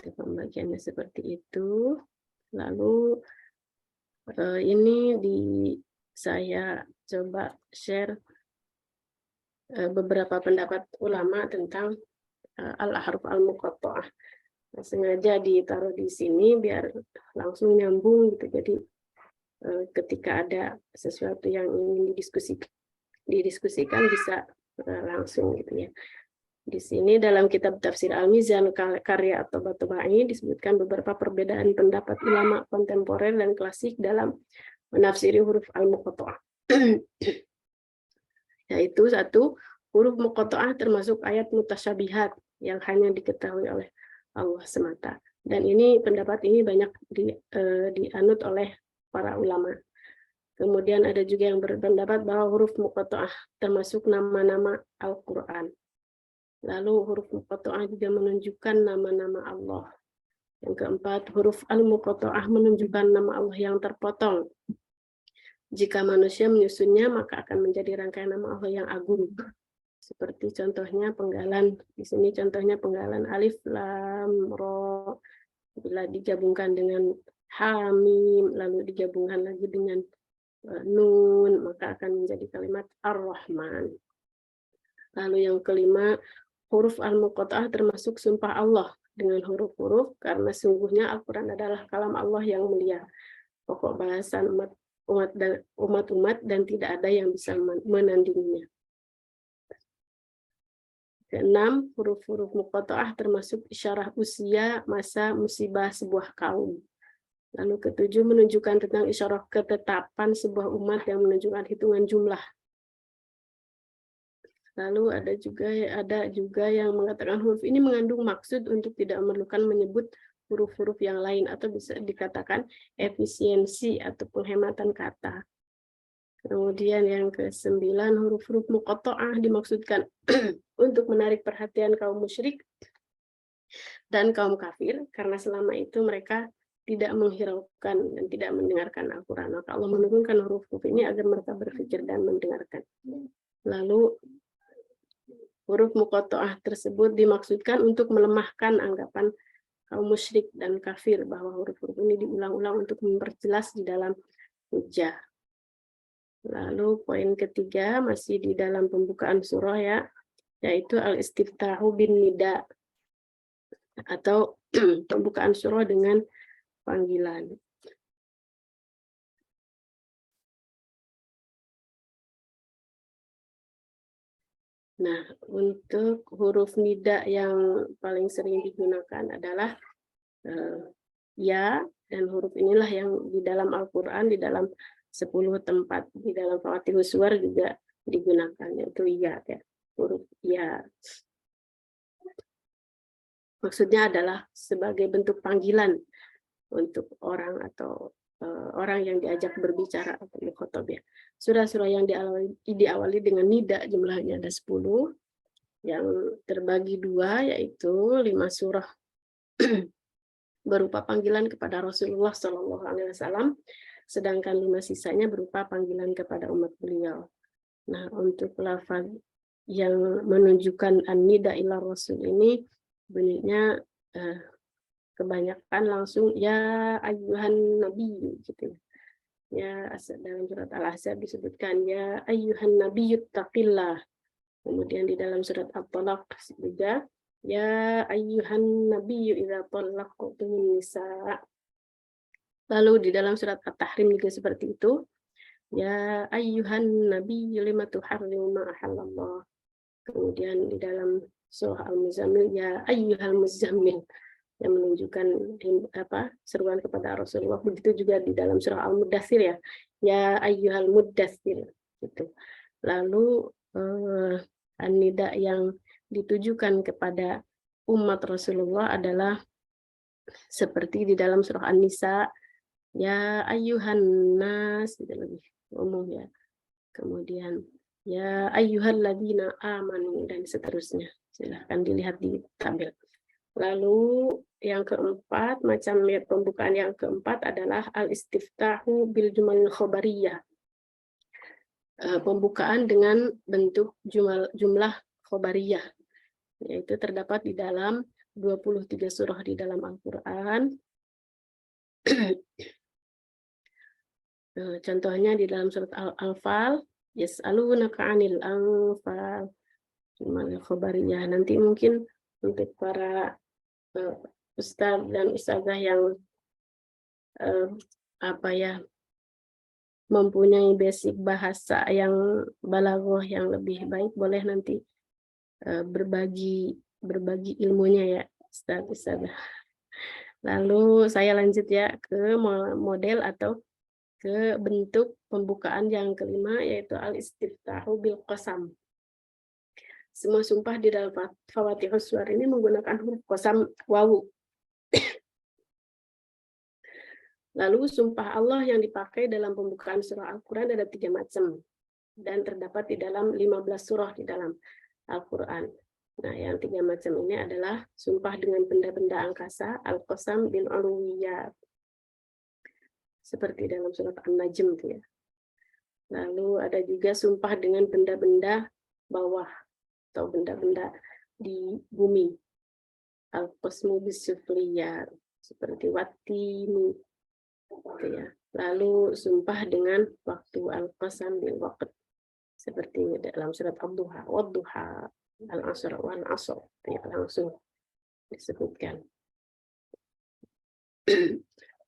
Pembagiannya seperti itu. Lalu ini saya coba share beberapa pendapat ulama tentang al-ahruf al-muqatta'ah. Sengaja ditaruh di sini biar langsung nyambung gitu. Jadi ketika ada sesuatu yang ingin didiskusikan bisa langsung gitu ya. Di sini dalam kitab Tafsir Al-Mizan karya At-Tabatabai disebutkan beberapa perbedaan pendapat ulama kontemporer dan klasik dalam menafsiri huruf al-muqatta'ah. Yaitu 1, huruf muqatta'ah termasuk ayat mutasyabihat yang hanya diketahui oleh Allah semata. Dan ini pendapat ini banyak dianut oleh para ulama. Kemudian ada juga yang berpendapat bahwa huruf muqatta'ah termasuk nama-nama Al-Qur'an. Lalu huruf muqatta'ah juga menunjukkan nama-nama Allah. Yang keempat, huruf al-muqatta'ah menunjukkan nama Allah yang terpotong. Jika manusia menyusunnya, maka akan menjadi rangkaian nama Allah yang agung. Seperti contohnya penggalan. Di sini contohnya penggalan alif, lam, ra. Bila digabungkan dengan hamim, lalu digabungkan lagi dengan nun, maka akan menjadi kalimat ar-Rahman. Lalu yang kelima, huruf al-muqatta'ah termasuk sumpah Allah dengan huruf-huruf karena sungguhnya Al-Quran adalah kalam Allah yang mulia, pokok bahasan umat-umat dan tidak ada yang bisa menandinginya. Keenam, huruf-huruf muqatta'ah termasuk isyarah usia masa musibah sebuah kaum. Lalu ketujuh, menunjukkan tentang isyarah ketetapan sebuah umat yang menunjukkan hitungan jumlah. Lalu ada juga yang mengatakan huruf ini mengandung maksud untuk tidak memerlukan menyebut huruf-huruf yang lain, atau bisa dikatakan efisiensi atau penghematan kata. Kemudian yang ke-9, huruf-huruf muqatta'ah dimaksudkan untuk menarik perhatian kaum musyrik dan kaum kafir, karena selama itu mereka tidak menghiraukan dan tidak mendengarkan Al-Quran. Maka Allah menurunkan huruf-huruf ini agar mereka berpikir dan mendengarkan. Lalu huruf muqatta'ah tersebut dimaksudkan untuk melemahkan anggapan kaum musyrik dan kafir bahwa huruf-huruf ini diulang-ulang untuk memperjelas di dalam hujah. Lalu poin ketiga masih di dalam pembukaan surah ya, yaitu al-istiftahu bin nida atau pembukaan surah dengan panggilan. Nah, untuk huruf nida yang paling sering digunakan adalah ya, dan huruf inilah yang di dalam Al-Quran, di dalam 10 tempat, di dalam Fatihus Suwar juga digunakan, yaitu ya, huruf ya. Maksudnya adalah sebagai bentuk panggilan untuk orang atau orang yang diajak berbicara atau mukhatab ya. Surah-surah yang diawali dengan nida jumlahnya ada 10, yang terbagi 2, yaitu 5 surah berupa panggilan kepada Rasulullah SAW, sedangkan 5 sisanya berupa panggilan kepada umat beliau. Nah, untuk lafaz yang menunjukkan an-nida ila Rasul ini bunyinya kebanyakan langsung ya ayyuhan nabi gitu. Ya, dalam surat Al-Ahzab disebutkan ya ayyuhan nabiyyut taqillah. Kemudian di dalam surat At-Talaq juga ya ayyuhan nabiyyu idza talaqtumun nisa. Lalu di dalam surat At-Tahrim juga seperti itu. Ya ayyuhan nabiyyu lima tuharrimu ma ahallallah. Kemudian di dalam surah Al-Muzammil ya ayyuhal muzammil, yang menunjukkan seruan kepada Rasulullah. Begitu juga di dalam surah Al-Mudaththir ya ayyuhal mudaththir gitu. Lalu an-nida yang ditujukan kepada umat Rasulullah adalah seperti di dalam surah An-Nisa ya ayyuhan nas, gitu, lebih umum ya. Kemudian ya ayyuhalladzina amanu dan seterusnya. Silahkan dilihat di tabel. Lalu yang keempat, macam pembukaan yang keempat adalah al-istiftahu bil jumal khobariyah. Pembukaan dengan bentuk jumlah khobariyah, yaitu terdapat di dalam 23 surah di dalam Al-Quran. Contohnya di dalam surat Al-Anfal, yas'alunaka 'anil anfal, jumal khobariyah. Nanti mungkin untuk para ustaz dan ustazah yang mempunyai basic bahasa yang balaghah yang lebih baik, boleh nanti berbagi ilmunya ya ustazah. Lalu saya lanjut ya ke model atau ke bentuk pembukaan yang kelima, yaitu al-istiftahu bil qasam. Semua sumpah di dalam Fatihus Suwar ini menggunakan huruf qasam wawu. Lalu sumpah Allah yang dipakai dalam pembukaan surah Al-Quran ada 3 macam dan terdapat di dalam 15 surah di dalam Al-Quran. Nah, yang 3 macam ini adalah sumpah dengan benda-benda angkasa, al-qasam bil uluwiyat, seperti dalam surat An-Najm ya. Lalu ada juga sumpah dengan benda-benda bawah atau benda-benda di bumi, al-qasmu bis-sufliyat, seperti watini. Ya. Lalu sumpah dengan waktu al-qasam bil waqt, seperti dalam surat Ad-Duha, wad-duha, al-asr wal asr, ya, langsung. disebutkan.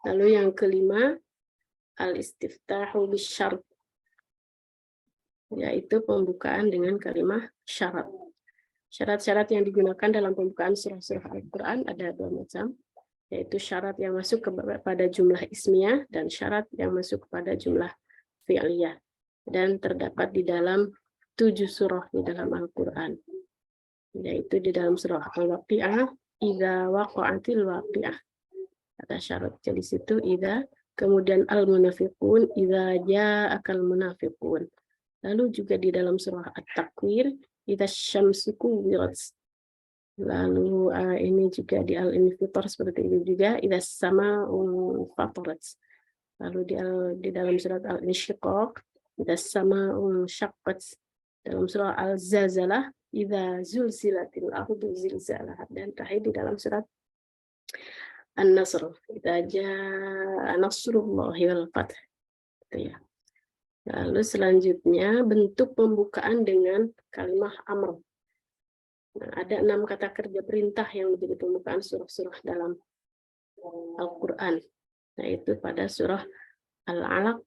Lalu yang kelima, al-istiftahu bisyart, yaitu pembukaan dengan kalimat syarat. Syarat-syarat yang digunakan dalam pembukaan surah-surah Al-Quran ada dua macam, yaitu syarat yang masuk kepada jumlah ismiyah dan syarat yang masuk kepada jumlah fi'liyah. Dan terdapat di dalam 7 surah di dalam Al-Quran, yaitu di dalam surah Al-Waqi'ah, idza waqa'atil waqi'ah. Kata syarat di situ idza, kemudian al-munafiqun, idza ja'akal munafiqun. Lalu juga di dalam surah At-Takwir, idza syamsu kuwirat. Lalu ini juga di Al-Infitar seperti ini juga, idza sama'u fatarat. Lalu di dalam surat Al-Insyiqaq, idza sama'u syaqqat. Dalam surah Al-Zalzalah, idza zulzilatil ardu zilzalaha. Dan terakhir di dalam surat An-Nasr, idza jaa nasrullahi wal fath. Gitu ya. Lalu selanjutnya bentuk pembukaan dengan kalimat amr. Nah, ada 6 kata kerja perintah yang menjadi pembukaan surah-surah dalam Al-Quran. Yaitu pada surah Al-Alaq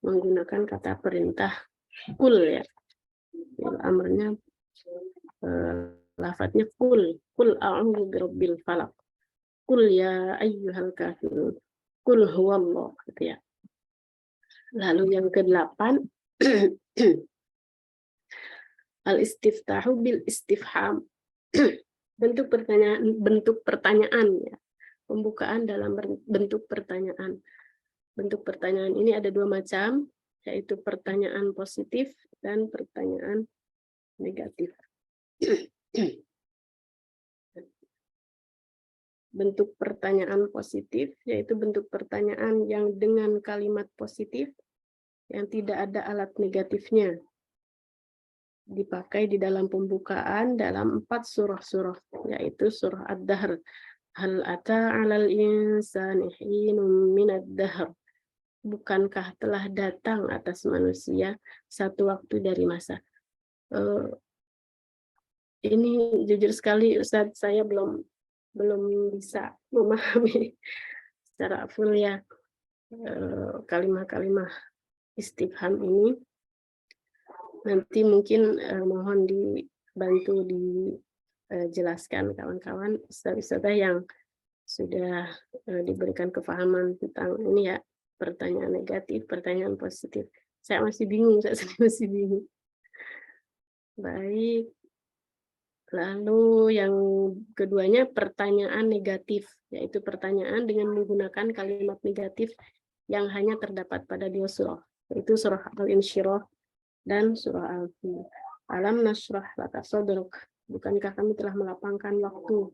menggunakan kata perintah kul ya. Amrnya lafadznya kul a'udzu birabbil falaq. Kul ya ayyuhal kafirun. Kul huwallah gitu ya. Lalu yang ke-8 al-istiftahu bil istifham. bentuk pertanyaan ya. Pembukaan dalam bentuk pertanyaan. Bentuk pertanyaan ini ada 2 macam, yaitu pertanyaan positif dan pertanyaan negatif. Bentuk pertanyaan positif yaitu bentuk pertanyaan yang dengan kalimat positif yang tidak ada alat negatifnya, dipakai di dalam pembukaan dalam 4 surah-surah, yaitu surah Ad-Dahr. Hal ata 'alal insani hinun minad dahr. Bukankah telah datang atas manusia satu waktu dari masa. Ini jujur sekali Ustadz, saya belum bisa memahami secara full ya kalimat-kalimat istifham ini. Nanti mungkin mohon dibantu dijelaskan kawan-kawan ustadz-ustadzah yang sudah diberikan kefahaman tentang ini ya, pertanyaan negatif, pertanyaan positif. Saya masih bingung, saya masih bingung. Baik. Lalu yang keduanya pertanyaan negatif, yaitu pertanyaan dengan menggunakan kalimat negatif yang hanya terdapat pada 2 surah, yaitu surah Al-Insyirah dan surah Al-Fil. Alam nashrah laka sadrak. Bukankah kami telah melapangkan waktu,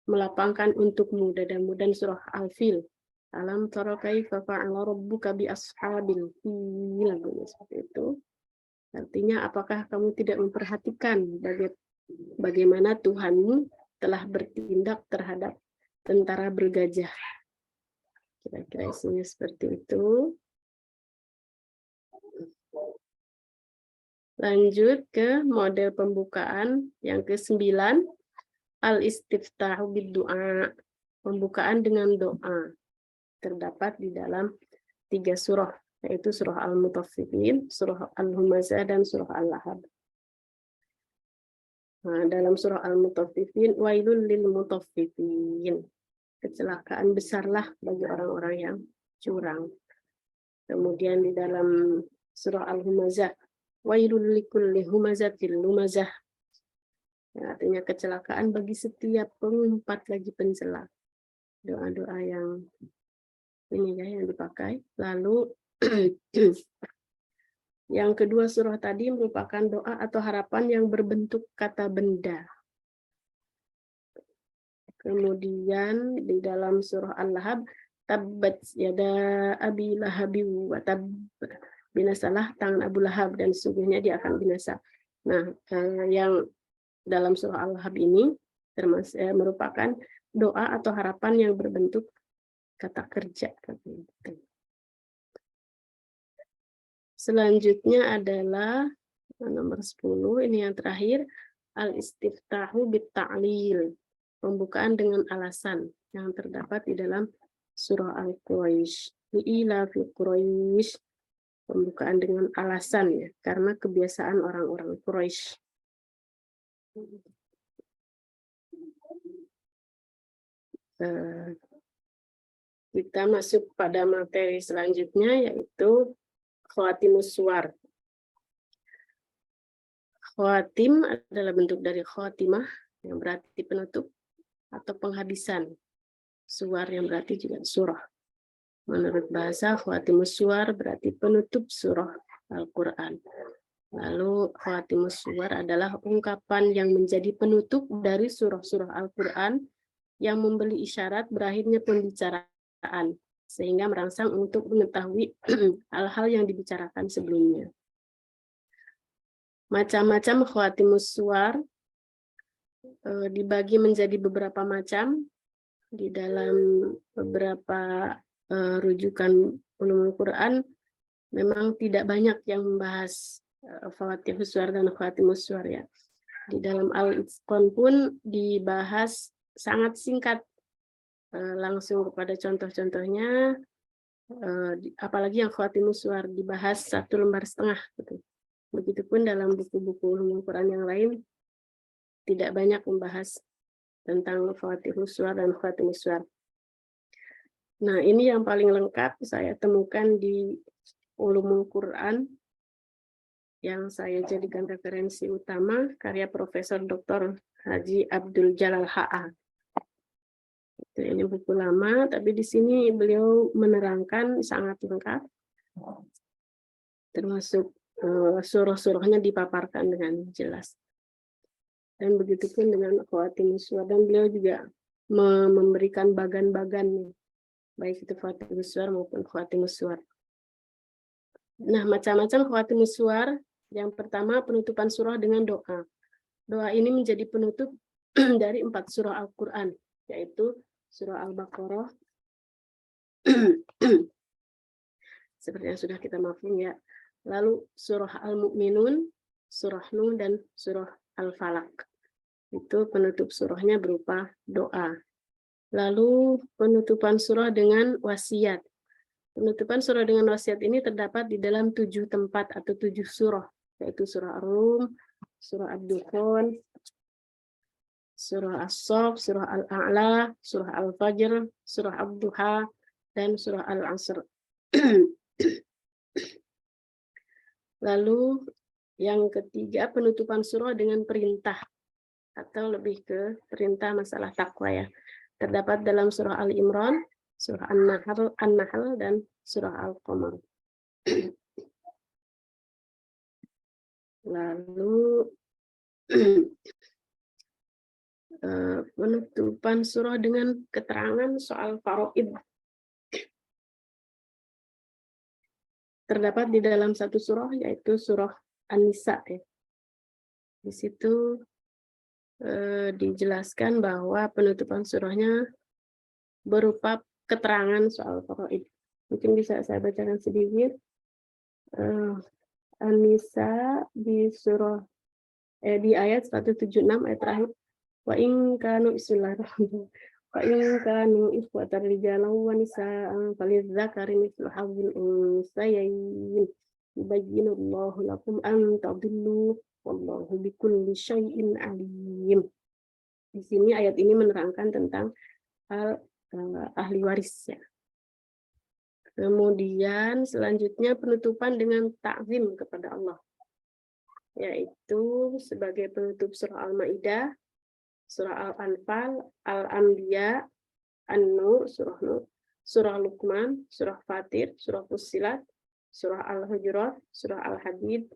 melapangkan untukmu dadamu, dan surah Al-Fil. Alam tara kaifa fa'ala rabbuka bi ashabil fil. Seperti itu. Artinya apakah kamu tidak memperhatikan bagaimana Tuhanmu telah bertindak terhadap tentara bergajah. Kira-kira isinya seperti itu. Lanjut ke model pembukaan yang ke-9, al-istiftahu bid-du'a, pembukaan dengan doa. Terdapat di dalam 3 surah, yaitu surah Al-Mutaffifin, surah Al-Humazah, dan surah Al-Lahab. Nah, dalam surah Al-Mutaffifin, wailul lil mutaffifin. Kecelakaan besarlah bagi orang-orang yang curang. Kemudian di dalam surah Al-Humazah, wailul likulli humazatil lumazah. Ya, artinya kecelakaan bagi setiap pengumpat lagi pencela. Doa-doa yang ini ya yang dipakai. Lalu yang kedua surah tadi merupakan doa atau harapan yang berbentuk kata benda. Kemudian di dalam surah Al-Lahab, tabbat yada abi lahabi wa tab, binasalah tangan Abu Lahab dan sesungguhnya dia akan binasa. Nah, yang dalam surah Al-Lahab ini termasuk merupakan doa atau harapan yang berbentuk kata kerja. Selanjutnya adalah nomor 10, ini yang terakhir, al-istiftahu bit-ta'lil, pembukaan dengan alasan yang terdapat di dalam surah Al-Quraisy. Ila fi Quraisy, pembukaan dengan alasan ya, karena kebiasaan orang-orang Quraisy. Kita masuk pada materi selanjutnya, yaitu khawatimus suwar. Khawatim adalah bentuk dari khawatimah yang berarti penutup atau penghabisan. Suwar yang berarti juga surah. Menurut bahasa, khawatimus suwar berarti penutup surah Al-Quran. Lalu khawatimus suwar adalah ungkapan yang menjadi penutup dari surah-surah Al-Quran yang memberi isyarat berakhirnya pembicaraan, sehingga merangsang untuk mengetahui hal-hal yang dibicarakan sebelumnya. Macam-macam khawatimus suwar dibagi menjadi beberapa macam. Di dalam beberapa rujukan ulumul Quran memang tidak banyak yang membahas khawatimus suwar dan khawatimus suwar ya. Di dalam Al-Itqan pun dibahas sangat singkat, langsung kepada contoh-contohnya, apalagi yang khawatimus suwar dibahas 1,5 lembar gitu. Begitupun dalam buku-buku ulumul Quran yang lain tidak banyak membahas tentang khawatimus suwar dan khawatimus suwar. Nah, ini yang paling lengkap saya temukan di ulumul Quran yang saya jadikan referensi utama, karya Profesor Dr. Haji Abdul Jalal HA. Ini buku lama, tapi di sini beliau menerangkan sangat lengkap, termasuk surah-surahnya dipaparkan dengan jelas. Dan begitu pun dengan khawatimus suwar, dan beliau juga memberikan bagan-bagannya, baik itu khawatimus suwar maupun khawatimus suwar. Nah, macam-macam khawatimus suwar. Yang pertama, penutupan surah dengan doa. Doa ini menjadi penutup dari 4 surah Al-Quran, yaitu surah Al-Baqarah, seperti yang sudah kita mafhum ya. Lalu surah Al-Mu'minun, surah Nuh, dan surah Al-Falaq. Itu penutup surahnya berupa doa. Lalu penutupan surah dengan wasiat. Penutupan surah dengan wasiat ini terdapat di dalam 7 tempat atau 7 surah, yaitu surah Ar-Rum, surah Ad-Dukhan, surah As-Saff, surah Al-A'la, surah Al-Fajr, surah Ad-Duha, dan surah Al-Asr. Lalu yang ketiga, penutupan surah dengan perintah, atau lebih ke perintah masalah takwa ya. Terdapat dalam surah Al-Imran, surah An-Nahl, dan surah Al-Qamar. Lalu penutupan surah dengan keterangan soal faraid. Terdapat di dalam satu surah, yaitu surah An-Nisa ya. Di situ dijelaskan bahwa penutupan surahnya berupa keterangan soal faraid. Mungkin bisa saya bacakan sedikit. An-Nisa di surah di ayat 176 ayat terakhir. Wa in kanu bismillahirrahmanirrahim. Wa in kanu ikhwatar rijalan wa nisaan falidzakari mithlu hadzil unsayayn. Yubayyinullahu lakum an tadillu wallahu bikulli syai'in alim. Di sini ayat ini menerangkan tentang hal ahli waris ya. Kemudian selanjutnya penutupan dengan ta'zim kepada Allah, yaitu sebagai penutup surah Al-Maidah, surah Al-Anfal, Al-Anbiya, An-Nur, surah Nur, surah Luqman, surah Fatir, surah Fussilat, surah Al-Hujurat, surah Al-Hadid,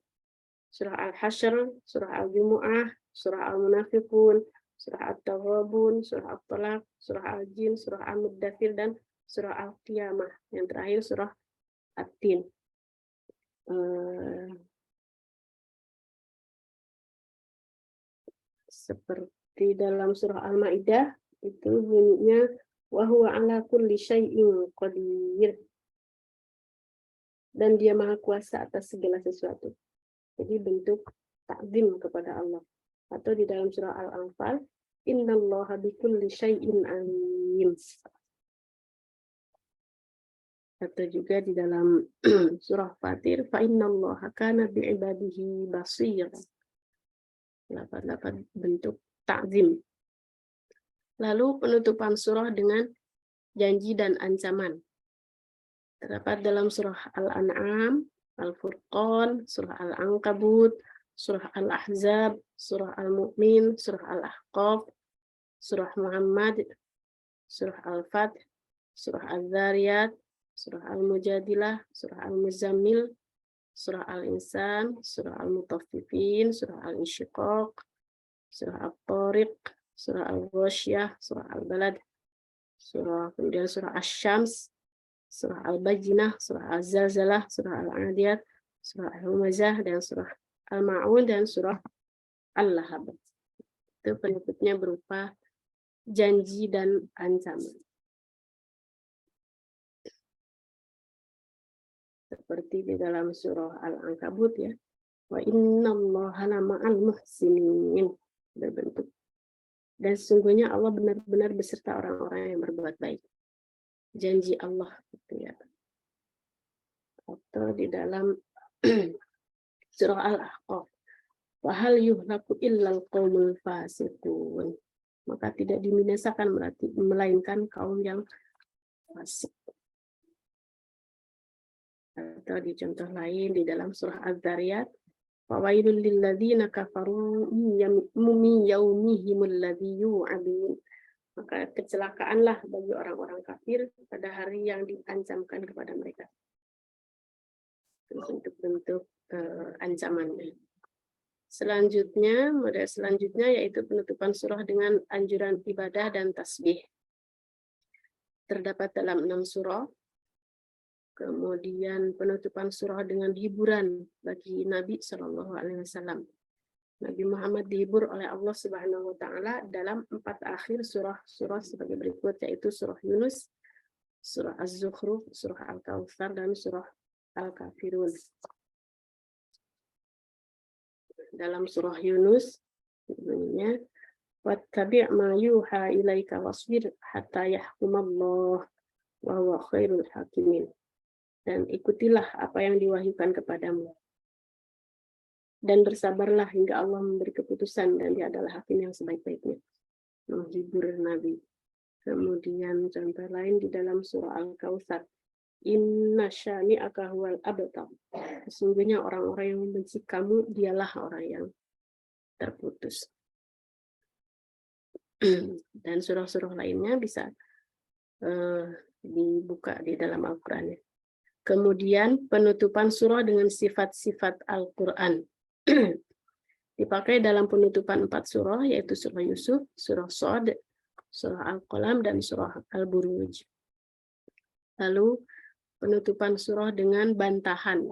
surah Al-Hasyr, surah Al-Jumu'ah, surah Al-Munafiqun, surah At-Taghabun, surah At-Talaq, surah Al-Jin, surah Al-Muddathir, dan surah Al-Qiyamah. Yang terakhir surah At-Tin. Seperti dalam surah Al-Maidah itu bunyinya wa huwa ala kulli syai'in qadir, dan dia maha kuasa atas segala sesuatu. Jadi bentuk takzim kepada Allah. Atau di dalam surah Al-Anfal Innallaha bikulli syai'in alim. Atau juga di dalam surah Fatir, fa innallaha kana bi'ibadihi basira. Dapat bentuk ta'zim. Lalu penutupan surah dengan janji dan ancaman. Terdapat dalam surah Al-An'am, Al-Furqan, surah Al-Ankabut, surah Al-Ahzab, surah Al-Mu'min, surah Al-Ahqaf, surah Muhammad, surah Al-Fath, surah Al-Zariyat, surah Al-Mujadilah, surah Al-Muzammil, surah Al-Insan, surah Al-Mutaffifin, surah Al-Insyiqaq, surah Al-Tariq, surah Al-Ghasyiyah, surah Al-Balad, kemudian surah Asy-Syams, surah Al-Bajinah, surah Al-Zalzalah, surah Al-Adiyat, surah Al-Humazah, dan surah Al-Ma'un, dan surah Al-Lahab. Itu penutupnya berupa janji dan ancaman. Seperti di dalam surah Al-Ankabut ya. Wa innallaha lama'al muhsinin, berbentuk. Dan sesungguhnya Allah benar-benar beserta orang-orang yang berbuat baik. Janji Allah gitu ya. Atau di dalam surah Al-Ahqaf, wa hal yuhlaku illal qaumul fasiqun. Maka tidak dibinasakan melainkan kaum yang fasik. Atau di contoh lain di dalam surah Az-Zariyat, fawailul lil ladzina kafaru min yaumihimul ladzi yu'adun. Maka kecelakaanlah bagi orang-orang kafir pada hari yang diancamkan kepada mereka. Bentuk-bentuk ancamannya. Model selanjutnya yaitu penutupan surah dengan anjuran ibadah dan tasbih. Terdapat dalam 6 surah. Kemudian penutupan surah dengan hiburan bagi Nabi SAW. Nabi Muhammad dihibur oleh Allah Subhanahu wa taala dalam 4 akhir surah sebagai berikut, yaitu surah Yunus, surah Az-Zukhruf, surah Al-Kautsar, dan surah Al-Kafirun. Dalam surah Yunus bunyinya wattabi' ma yuha ilaika wasbir hatta yahkumallah wa huwa khairul hakimin. Dan ikutilah apa yang diwahyukan kepadamu. Dan bersabarlah hingga Allah memberi keputusan, dan Dia adalah hakim yang sebaik-baiknya. Menghibur Nabi. Kemudian contoh lain di dalam surah Al-Kautsar. Inna syani'aka huwal abtar. Sesungguhnya orang-orang yang membenci kamu, dialah orang yang terputus. Dan surah-surah lainnya bisa dibuka di dalam Al-Quran. Kemudian penutupan surah dengan sifat-sifat Al-Quran. Dipakai dalam penutupan 4 surah, yaitu surah Yusuf, surah Shad, surah Al-Qalam, dan surah Al-Buruj. Lalu penutupan surah dengan bantahan.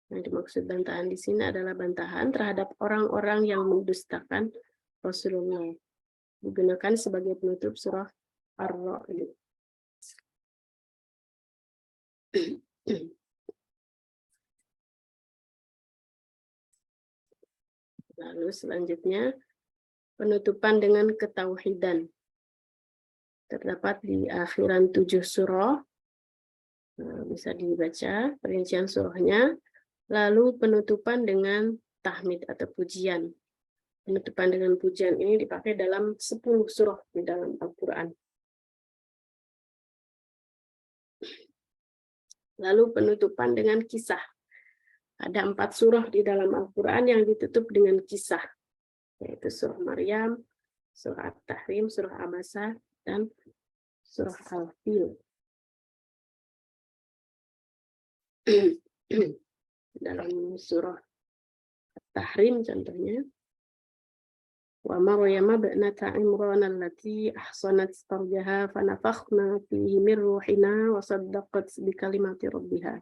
Yang dimaksud bantahan di sini adalah bantahan terhadap orang-orang yang mendustakan Rasulullah. Digunakan sebagai penutup surah Ar-Ra'd. Lalu selanjutnya penutupan dengan ketauhidan. Terdapat di akhiran 7 surah. Bisa dibaca perincian surahnya. Lalu penutupan dengan tahmid atau pujian. Penutupan dengan pujian ini dipakai dalam 10 surah di dalam Al-Quran. Lalu penutupan dengan kisah. Ada 4 surah di dalam Al-Quran yang ditutup dengan kisah. Yaitu surah Maryam, surah At-Tahrim, surah Abasa, dan surah Al-Fil. Dalam surah At-Tahrim contohnya, wa Maryam ibnata Imran allati ahsanat farjaha fanafakhna fihi min ruhina wa saddaqat bi kalimati rabbiha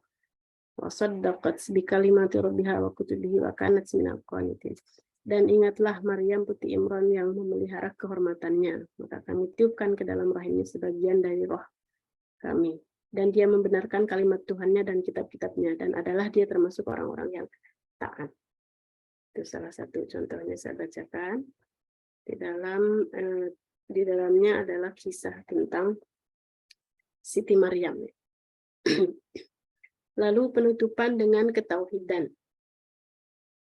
wa kutubihi wa kanat minal qanitin. Dan ingatlah Maryam putri Imran yang memelihara kehormatannya, maka kami tiupkan ke dalam rahimnya sebagian dari roh kami. Dan dia membenarkan kalimat Tuhannya dan kitab-kitabnya, dan adalah dia termasuk orang-orang yang taat. Itu salah satu contohnya saya bacakan. Di dalamnya adalah kisah tentang Siti Maryam. Lalu penutupan dengan ketauhidan.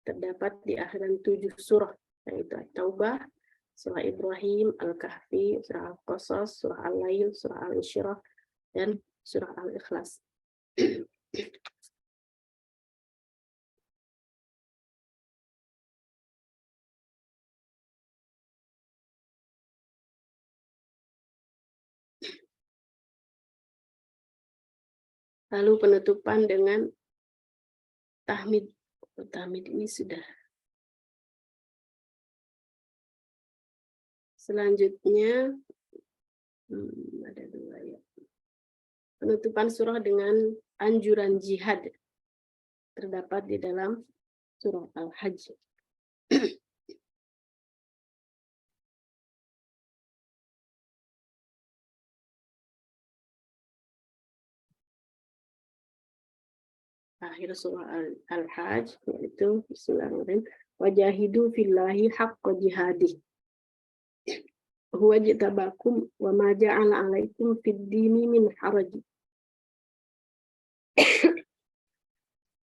Terdapat di akhiran 7 surah, yaitu At-Taubah, surah Ibrahim, Al-Kahfi, surah Al-Qasas, surah Al-Lail, surah Al-Insyirah, dan surah Al-Ikhlas. Lalu penutupan dengan tahmid. Tahmid ini sudah. Selanjutnya ada 2 ya. Penutupan surah dengan anjuran jihad. Terdapat di dalam surah Al-Hajj. Akhir surah Al-Hajj, yaitu Bismillahirrahmanirrahim, wajahidu fillahi haqqa jihadih huwa jitabakum wa ma ja'ala 'alaikum fid dini min haraj.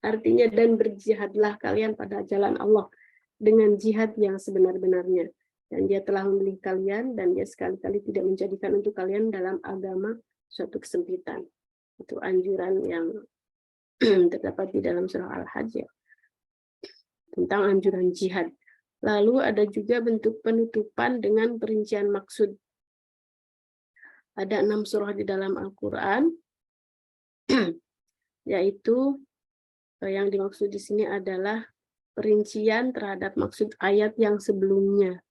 Artinya, dan berjihadlah kalian pada jalan Allah dengan jihad yang sebenar-benarnya, dan Dia telah memilih kalian, dan Dia sekali-kali tidak menjadikan untuk kalian dalam agama suatu kesempitan. Itu anjuran yang terdapat di dalam surah Al-Hajj ya, tentang anjuran jihad. Lalu ada juga bentuk penutupan dengan perincian maksud. Ada 6 surah di dalam Al-Quran, yaitu yang dimaksud di sini adalah perincian terhadap maksud ayat yang sebelumnya.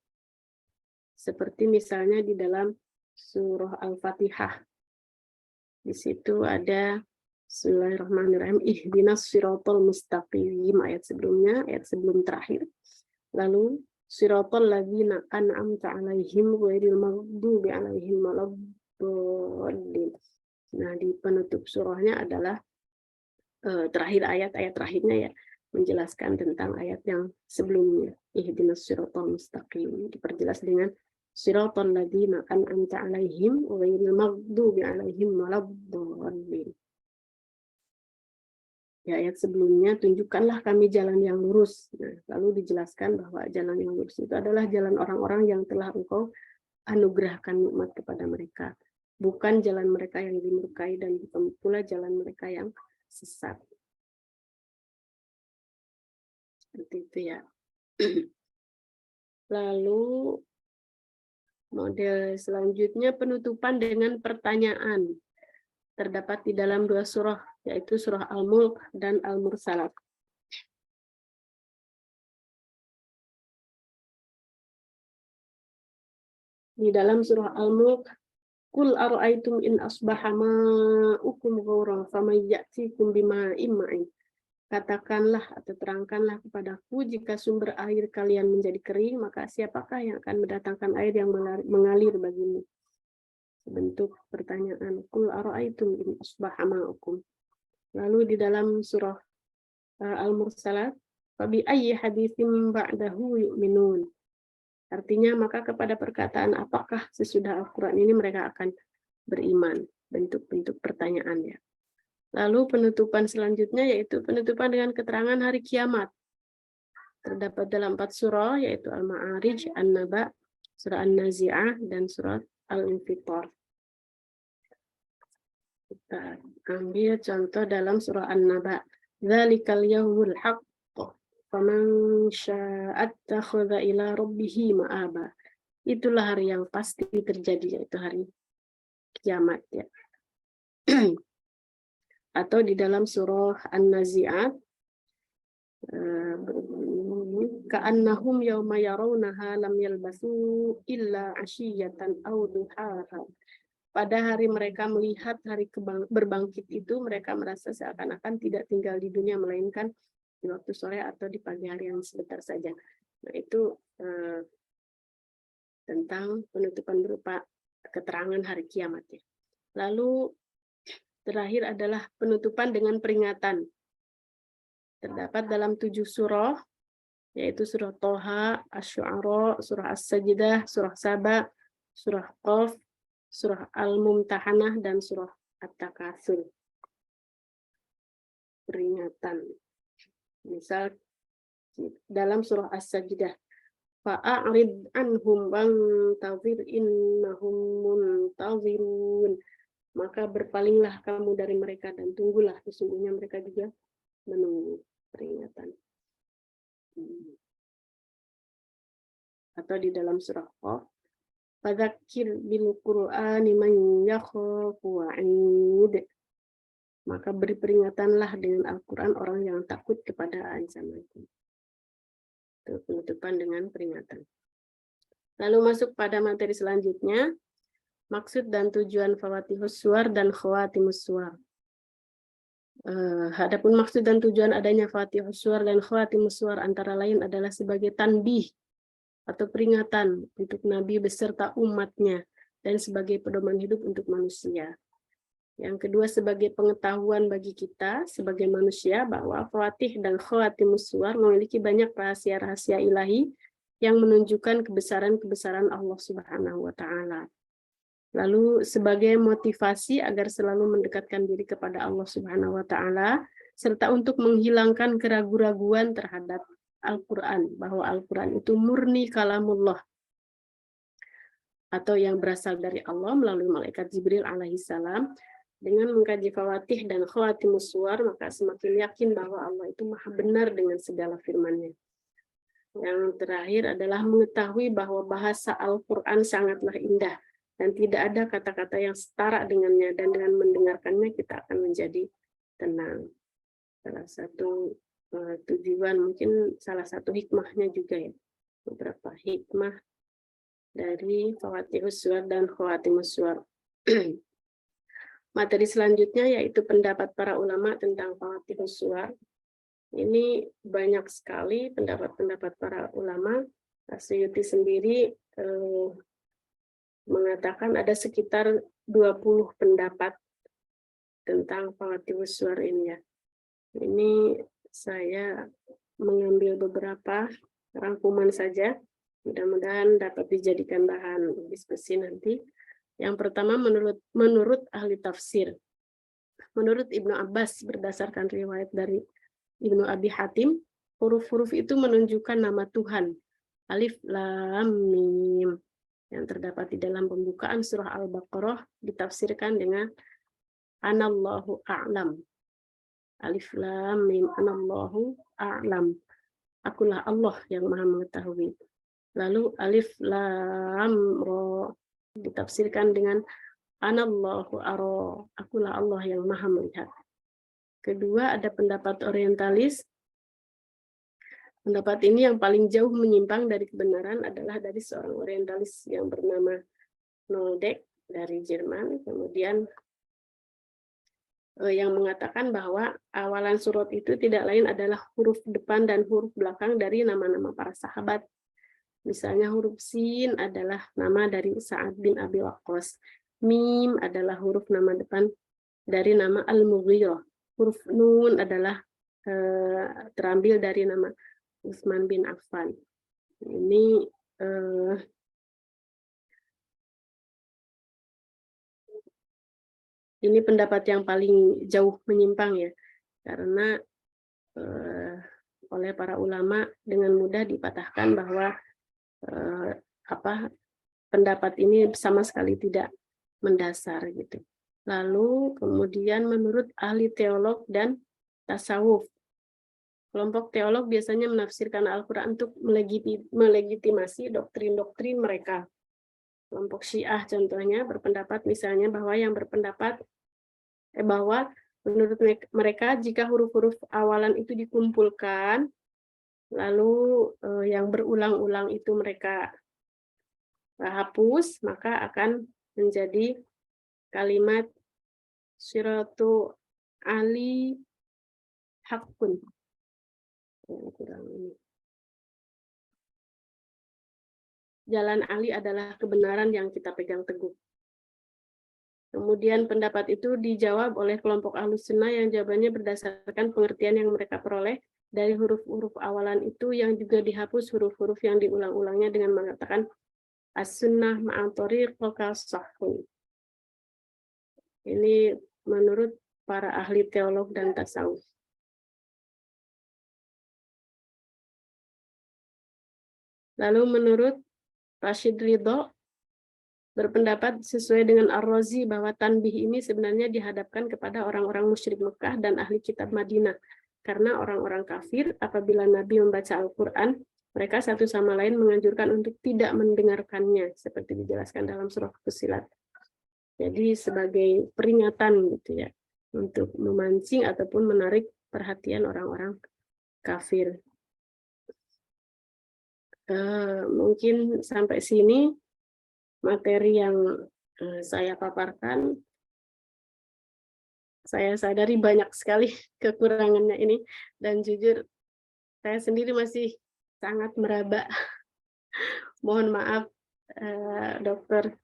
Seperti misalnya di dalam surah Al-Fatihah. Di situ ada Bismillahirrahmanirrahim, ihdinas siratal mustaqim, ayat sebelumnya, ayat sebelum terakhir. Lalu siratal ladzina an'amta 'alaihim ghairil maghdubi 'alaihim waladdallin. Nah, di penutup surahnya adalah terakhir ayat terakhirnya ya, menjelaskan tentang ayat yang sebelumnya. Ihdinas siratal mustaqim diperjelas dengan siratal ladzina an'amta 'alaihim ghairil maghdubi 'alaihim waladdallin. Ya, ayat sebelumnya, tunjukkanlah kami jalan yang lurus. Nah, lalu dijelaskan bahwa jalan yang lurus itu adalah jalan orang-orang yang telah Engkau anugerahkan nikmat kepada mereka. Bukan jalan mereka yang dimurkai, dan bukan pula jalan mereka yang sesat. Seperti itu ya. Lalu model selanjutnya penutupan dengan pertanyaan. Terdapat di dalam 2 surah, yaitu surah Al-Mulk dan Al-Mursalat. Di dalam surah Al-Mulk, Qul ara'aytum in asbaha ma'ukum ghauran faman ya'tikum bima'in ma'in. Katakanlah atau terangkanlah kepadaku, jika sumber air kalian menjadi kering, maka siapakah yang akan mendatangkan air yang mengalir bagimu? Bentuk pertanyaan. Qul ara'aytum in asbaha ma'ukum. Lalu di dalam surah Al-Mursalat, fabi ayyi haditsin ba'dahu yu'minun. Artinya, maka kepada perkataan apakah sesudah Al-Quran ini mereka akan beriman. Bentuk-bentuk pertanyaannya. Lalu penutupan selanjutnya yaitu penutupan dengan keterangan hari kiamat. Terdapat dalam 4 surah, yaitu Al-Ma'arij, An-Naba, surah An-Nazi'ah, dan surah Al-Infitar. Kita ambil contoh dalam surah An-Naba. Dzalikal yaumul haqq, faman syaa'a ittakhadha ila rabbih ma'aba. Itulah hari yang pasti terjadi, yaitu hari kiamat ya. Atau di dalam surah An-Nazi'at, ka'annahum yawma yarawnaha lam yalbasu illa 'ashiyatan aw duhaha. Pada hari mereka melihat hari berbangkit itu, mereka merasa seakan-akan tidak tinggal di dunia, melainkan di waktu sore atau di pagi hari yang sebentar saja. Nah, itu tentang penutupan berupa keterangan hari kiamat. Ya. Lalu terakhir adalah penutupan dengan peringatan. Terdapat dalam 7 surah, yaitu surah Toha, Asy-Syu'ara, surah As-Sajdah, surah Saba, surah Qaf, surah Al-Mumtahanah, dan surah At-Takatsur. Peringatan. Misal dalam surah As-Sajdah, fa'arid anhum wantazir innahum muntazirun. Maka berpalinglah kamu dari mereka dan tunggulah, sesungguhnya mereka juga menunggu. Peringatan. Atau di dalam surah Qaf, fadzakir bil Qur'ani man yakhafu wa'id. Maka beri peringatanlah dengan Al-Quran orang yang takut kepada ancamanku. Itu penutupan dengan peringatan. Lalu masuk pada materi selanjutnya, maksud dan tujuan Fawatihus Suwar dan Khawatimus Suwar. Adapun maksud dan tujuan adanya Fatihus Suwar dan Khawatimus Suwar antara lain adalah sebagai tanbih atau peringatan untuk Nabi beserta umatnya dan sebagai pedoman hidup untuk manusia. Yang kedua sebagai pengetahuan bagi kita sebagai manusia bahwa Fatih dan Khawatimus Suwar memiliki banyak rahasia-rahasia ilahi yang menunjukkan kebesaran-kebesaran Allah Subhanahu wa Ta'ala. Lalu sebagai motivasi agar selalu mendekatkan diri kepada Allah Subhanahu wa Ta'ala, serta untuk menghilangkan keraguan-raguan terhadap Al-Quran, bahwa Al-Quran itu murni kalamullah, atau yang berasal dari Allah melalui malaikat Jibril alaihissalam. Dengan mengkaji Fawatih dan Khawatimus Suwar, maka semakin yakin bahwa Allah itu maha benar dengan segala firman-Nya. Yang terakhir adalah mengetahui bahwa bahasa Al-Quran sangatlah indah, dan tidak ada kata-kata yang setara dengannya, dan dengan mendengarkannya kita akan menjadi tenang. Salah satu tujuan, mungkin salah satu hikmahnya juga ya, beberapa hikmah dari Fawatihus Suwar dan Khawatimus Suwar. Materi selanjutnya yaitu pendapat para ulama tentang Fawatihus Suwar. Ini banyak sekali pendapat-pendapat para ulama. As-Suyuti sendiri mengatakan ada sekitar 20 pendapat tentang Fawatihus Suwar ini ya. Ini saya mengambil beberapa rangkuman saja, mudah-mudahan dapat dijadikan bahan diskusi nanti. Yang pertama menurut ahli tafsir. Menurut Ibnu Abbas berdasarkan riwayat dari Ibnu Abi Hatim, huruf-huruf itu menunjukkan nama Tuhan. Alif, Lam, Mim. Yang terdapat di dalam pembukaan surah Al-Baqarah ditafsirkan dengan Anallahu a'lam. Alif lam mim Anallahu a'lam. Akulah Allah yang maha mengetahui. Lalu alif lam ra ditafsirkan dengan Anallahu ara. Akulah Allah yang maha melihat. Kedua ada pendapat orientalis. Pendapat ini yang paling jauh menyimpang dari kebenaran adalah dari seorang orientalis yang bernama Noldeck dari Jerman. Kemudian yang mengatakan bahwa awalan surat itu tidak lain adalah huruf depan dan huruf belakang dari nama-nama para sahabat. Misalnya huruf Sin adalah nama dari Sa'ad bin Abi Waqqas. Mim adalah huruf nama depan dari nama Al-Mughirah. Huruf Nun adalah terambil dari nama Utsman bin Affan. Ini pendapat yang paling jauh menyimpang ya, karena oleh para ulama dengan mudah dipatahkan bahwa pendapat ini sama sekali tidak mendasar gitu. Lalu kemudian menurut ahli teolog dan tasawuf, kelompok teolog biasanya menafsirkan Al-Quran untuk melegitimasi doktrin-doktrin mereka. Kelompok Syiah contohnya berpendapat misalnya bahwa bahwa menurut mereka jika huruf-huruf awalan itu dikumpulkan, lalu yang berulang-ulang itu mereka hapus, maka akan menjadi kalimat Siratu Ali Hakun. Jalan Ali adalah kebenaran yang kita pegang teguh. Kemudian pendapat itu dijawab oleh kelompok Ahlus Sunnah yang jawabannya berdasarkan pengertian yang mereka peroleh dari huruf-huruf awalan itu yang juga dihapus huruf-huruf yang diulang-ulangnya dengan mengatakan as-sunnah ma'an tariqaka sahun. Ini menurut para ahli teolog dan tasawuf. Lalu menurut Rashid Ridho berpendapat sesuai dengan Ar-Razi bahwa tanbih ini sebenarnya dihadapkan kepada orang-orang musyrik Mekah dan ahli kitab Madinah. Karena orang-orang kafir apabila Nabi membaca Al-Quran, mereka satu sama lain menganjurkan untuk tidak mendengarkannya, seperti dijelaskan dalam surah Fussilat. Jadi sebagai peringatan gitu ya, untuk memancing ataupun menarik perhatian orang-orang kafir. Mungkin sampai sini materi yang saya paparkan. Saya sadari banyak sekali kekurangannya ini, dan jujur saya sendiri masih sangat meraba. Mohon maaf, dokter.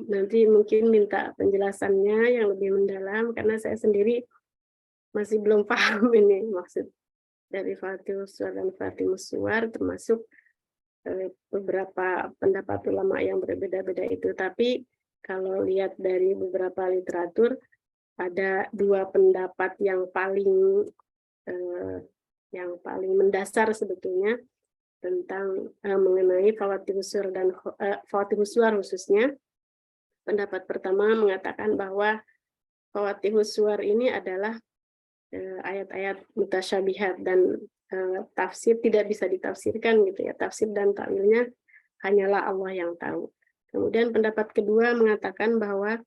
Nanti mungkin minta penjelasannya yang lebih mendalam, karena saya sendiri masih belum paham ini maksud dari Fatihus Suwar dan Fatihus Suwar, termasuk beberapa pendapat ulama yang berbeda-beda itu. Tapi kalau lihat dari beberapa literatur, ada dua pendapat yang paling mendasar sebetulnya tentang mengenai Fatihus Suwar dan Fatihus Suwar khususnya. Pendapat pertama mengatakan bahwa Fatihus Suwar ini adalah ayat-ayat mutasyabihat dan tafsir tidak bisa ditafsirkan gitu ya. Tafsir dan takwilnya hanyalah Allah yang tahu. Kemudian pendapat kedua mengatakan bahwa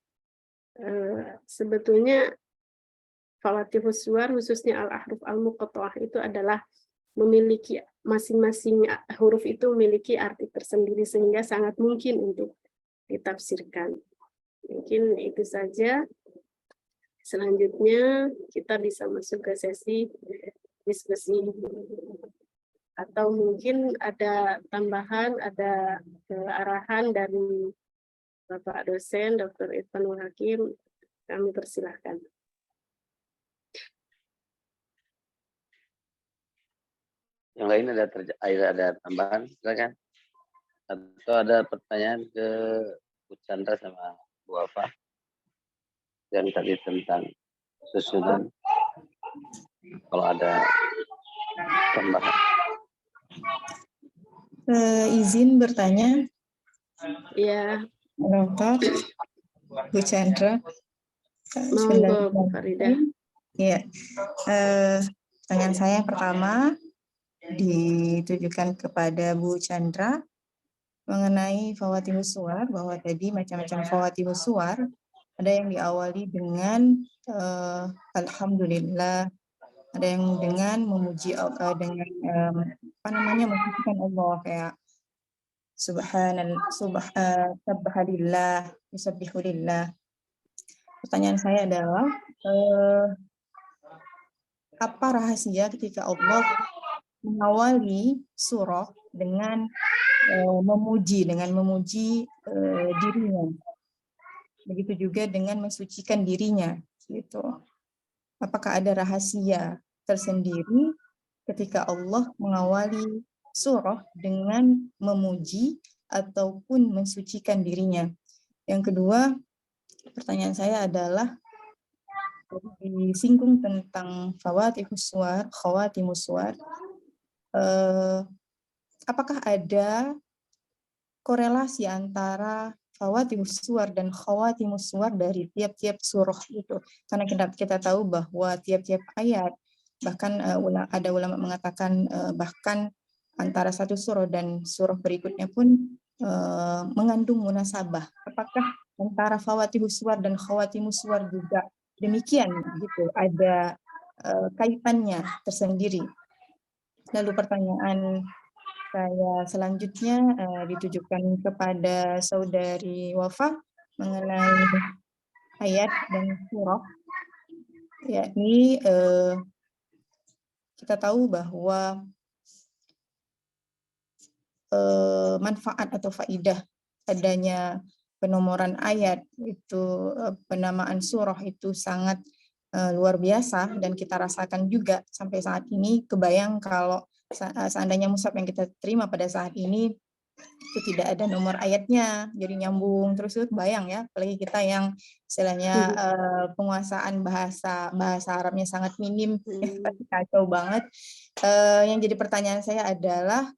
sebetulnya Fatihus Suwar khususnya al-ahruf al-muqatta'ah itu adalah memiliki masing-masing huruf itu memiliki arti tersendiri sehingga sangat mungkin untuk ditafsirkan. Mungkin itu saja. Selanjutnya kita bisa masuk ke sesi diskusi. Atau mungkin ada tambahan, ada arahan dari Bapak dosen Dr. Irfanul Hakim, kami persilahkan. Yang lain ada tambahan, silakan. Atau ada pertanyaan ke Bu Chandra sama Bu Wafa yang tadi tentang susunan, kalau ada tambahan. Izin bertanya. Ya. Dokter, Bu Chandra. Monggo, Bu Farida. Iya. Pertanyaan saya yang pertama ditujukan kepada Bu Chandra mengenai Fawatihus Suwar, bahwa tadi macam-macam Fawatihus Suwar ada yang diawali dengan alhamdulillah, ada yang dengan memuji dengan memujikan Allah, kayak subhanallah, yusabbihulillah. Pertanyaan saya adalah apa rahasia ketika Allah mengawali surah dengan memuji dirinya, begitu juga dengan mensucikan dirinya, gitu. Apakah ada rahasia tersendiri ketika Allah mengawali surah dengan memuji ataupun mensucikan dirinya? Yang kedua, pertanyaan saya adalah disinggung tentang Fawatihus Suwar, Khawatimus Suwar. Apakah ada korelasi antara Fawatihus Suwar dan Khawatimus Suwar dari tiap-tiap surah itu? Karena kita tahu bahwa tiap-tiap ayat, bahkan ada ulama mengatakan bahkan antara satu surah dan surah berikutnya pun mengandung munasabah. Apakah antara Fawatihus Suwar dan Khawatimus Suwar juga demikian gitu, ada kaitannya tersendiri? Lalu pertanyaan saya selanjutnya ditujukan kepada saudari Wafa mengenai ayat dan surah, yakni kita tahu bahwa manfaat atau faidah adanya penomoran ayat itu, penamaan surah itu sangat luar biasa dan kita rasakan juga sampai saat ini. Kebayang kalau seandainya mushaf yang kita terima pada saat ini itu tidak ada nomor ayatnya, jadi nyambung terus, itu bayang ya, apalagi kita yang istilahnya penguasaan bahasa Arabnya sangat minim, pasti kacau banget. Yang jadi pertanyaan saya adalah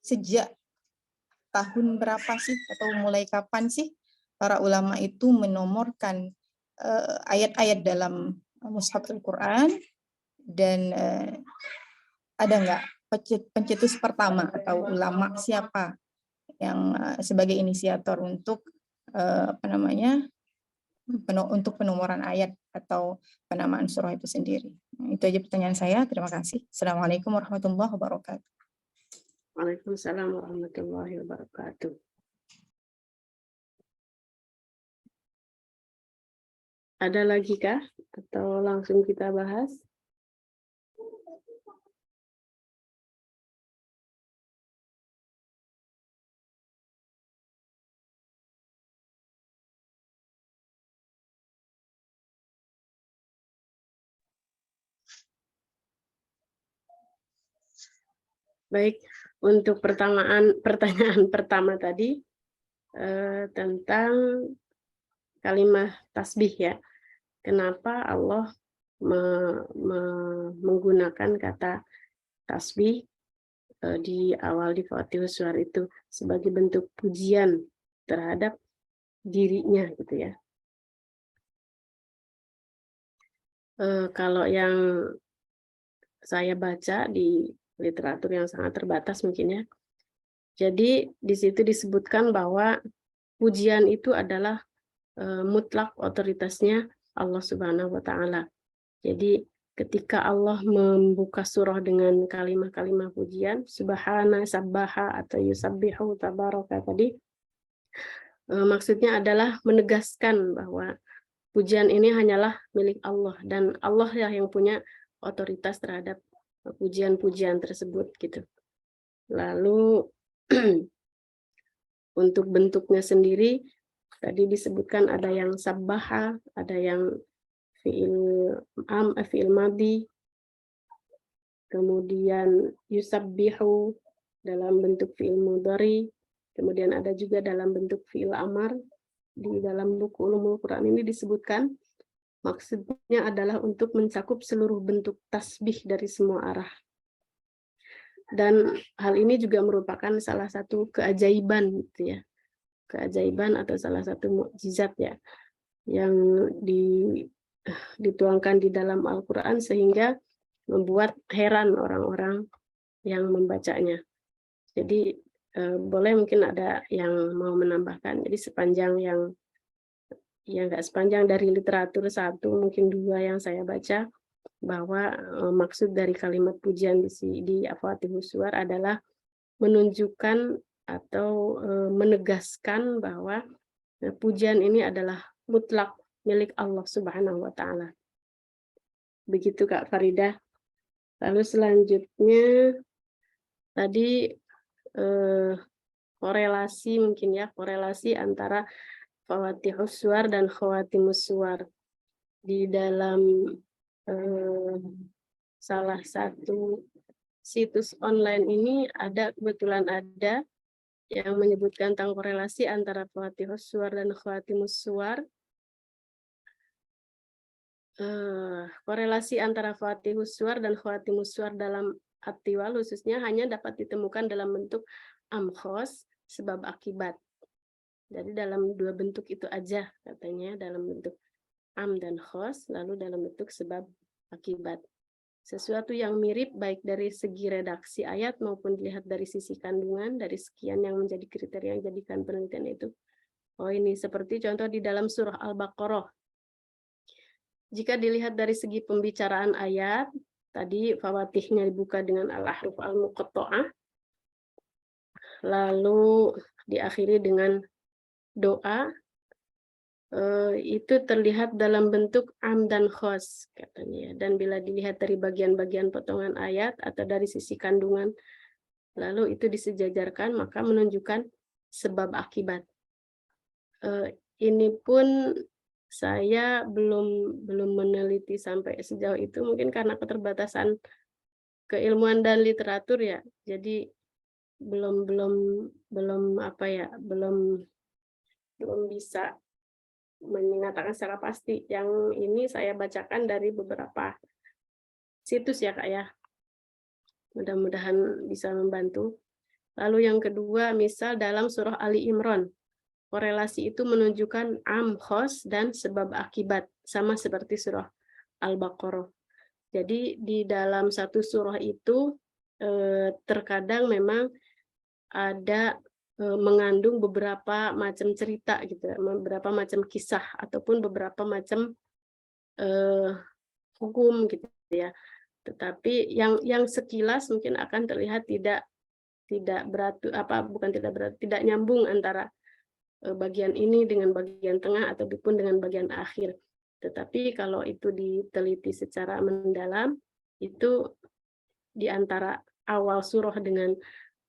sejak tahun berapa sih atau mulai kapan sih para ulama itu menomorkan ayat-ayat dalam mushaf Al-Quran, dan ada nggak pencetus pertama atau ulama siapa yang sebagai inisiator untuk untuk penomoran ayat atau penamaan surah itu sendiri? Itu aja pertanyaan saya. Terima kasih. Assalamualaikum warahmatullahi wabarakatuh. Waalaikumsalam warahmatullahi wabarakatuh. Ada lagi kah? Atau langsung kita bahas? Baik, untuk pertanyaan pertama tadi tentang kalimat tasbih ya. Kenapa Allah menggunakan kata tasbih di awal di Fatihus Suar itu sebagai bentuk pujian terhadap dirinya gitu ya. Kalau yang saya baca di literatur yang sangat terbatas mungkin ya. Jadi di situ disebutkan bahwa pujian itu adalah mutlak otoritasnya Allah Subhanahu wa taala. Jadi ketika Allah membuka surah dengan kalimat-kalimat pujian, subhana, sabbaha atau yusabbihu tabaraka tadi, maksudnya adalah menegaskan bahwa pujian ini hanyalah milik Allah dan Allah yang punya otoritas terhadap pujian-pujian tersebut gitu. Lalu untuk bentuknya sendiri tadi disebutkan ada yang sabbaha, ada yang fi'il madhi, kemudian yusabbihu dalam bentuk fi'il mudhari, kemudian ada juga dalam bentuk fi'il amar. Di dalam buku Ulumul Quran ini disebutkan maksudnya adalah untuk mencakup seluruh bentuk tasbih dari semua arah. Dan hal ini juga merupakan salah satu keajaiban gitu ya. Keajaiban atau salah satu mukjizat ya yang dituangkan di dalam Al-Qur'an sehingga membuat heran orang-orang yang membacanya. Jadi boleh mungkin ada yang mau menambahkan. Jadi sepanjang yang nggak sepanjang dari literatur satu, mungkin dua yang saya baca, bahwa maksud dari kalimat pujian di Fatihus Suar adalah menunjukkan atau menegaskan bahwa pujian ini adalah mutlak milik Allah Subhanahu wa taala. Begitu Kak Faridah. Lalu selanjutnya tadi korelasi mungkin ya, korelasi antara Fatihus Suar dan Khawatimus Suar. Di dalam salah satu situs online ini kebetulan ada yang menyebutkan tentang korelasi antara Fatihus Suar dan Khawatimus Suar. Korelasi antara Fatihus Suar dan Khawatimus Suar dalam At-Tiwal khususnya hanya dapat ditemukan dalam bentuk amkhos sebab akibat. Jadi dalam dua bentuk itu aja katanya, dalam bentuk am dan khos, lalu dalam bentuk sebab akibat. Sesuatu yang mirip baik dari segi redaksi ayat maupun dilihat dari sisi kandungan, dari sekian yang menjadi kriteria yang jadikan penelitian itu. Oh ini seperti contoh di dalam surah Al-Baqarah. Jika dilihat dari segi pembicaraan ayat, tadi fawatihnya dibuka dengan al-ahruf al-muqatta'ah, lalu diakhiri dengan doa, itu terlihat dalam bentuk am dan khos katanya. Dan bila dilihat dari bagian-bagian potongan ayat atau dari sisi kandungan, lalu itu disejajarkan, maka menunjukkan sebab akibat. Ini pun saya belum meneliti sampai sejauh itu, mungkin karena keterbatasan keilmuan dan literatur ya. Jadi belum bisa menyatakan secara pasti. Yang ini saya bacakan dari beberapa situs ya Kak ya. Mudah-mudahan bisa membantu. Lalu yang kedua, misal dalam surah Ali Imran, korelasi itu menunjukkan am, khos, dan sebab akibat, sama seperti surah Al-Baqarah. Jadi di dalam satu surah itu terkadang memang ada mengandung beberapa macam cerita gitu, beberapa macam kisah ataupun beberapa macam hukum gitu ya. Tetapi yang sekilas mungkin akan terlihat tidak nyambung antara bagian ini dengan bagian tengah ataupun dengan bagian akhir. Tetapi kalau itu diteliti secara mendalam, itu di antara awal surah dengan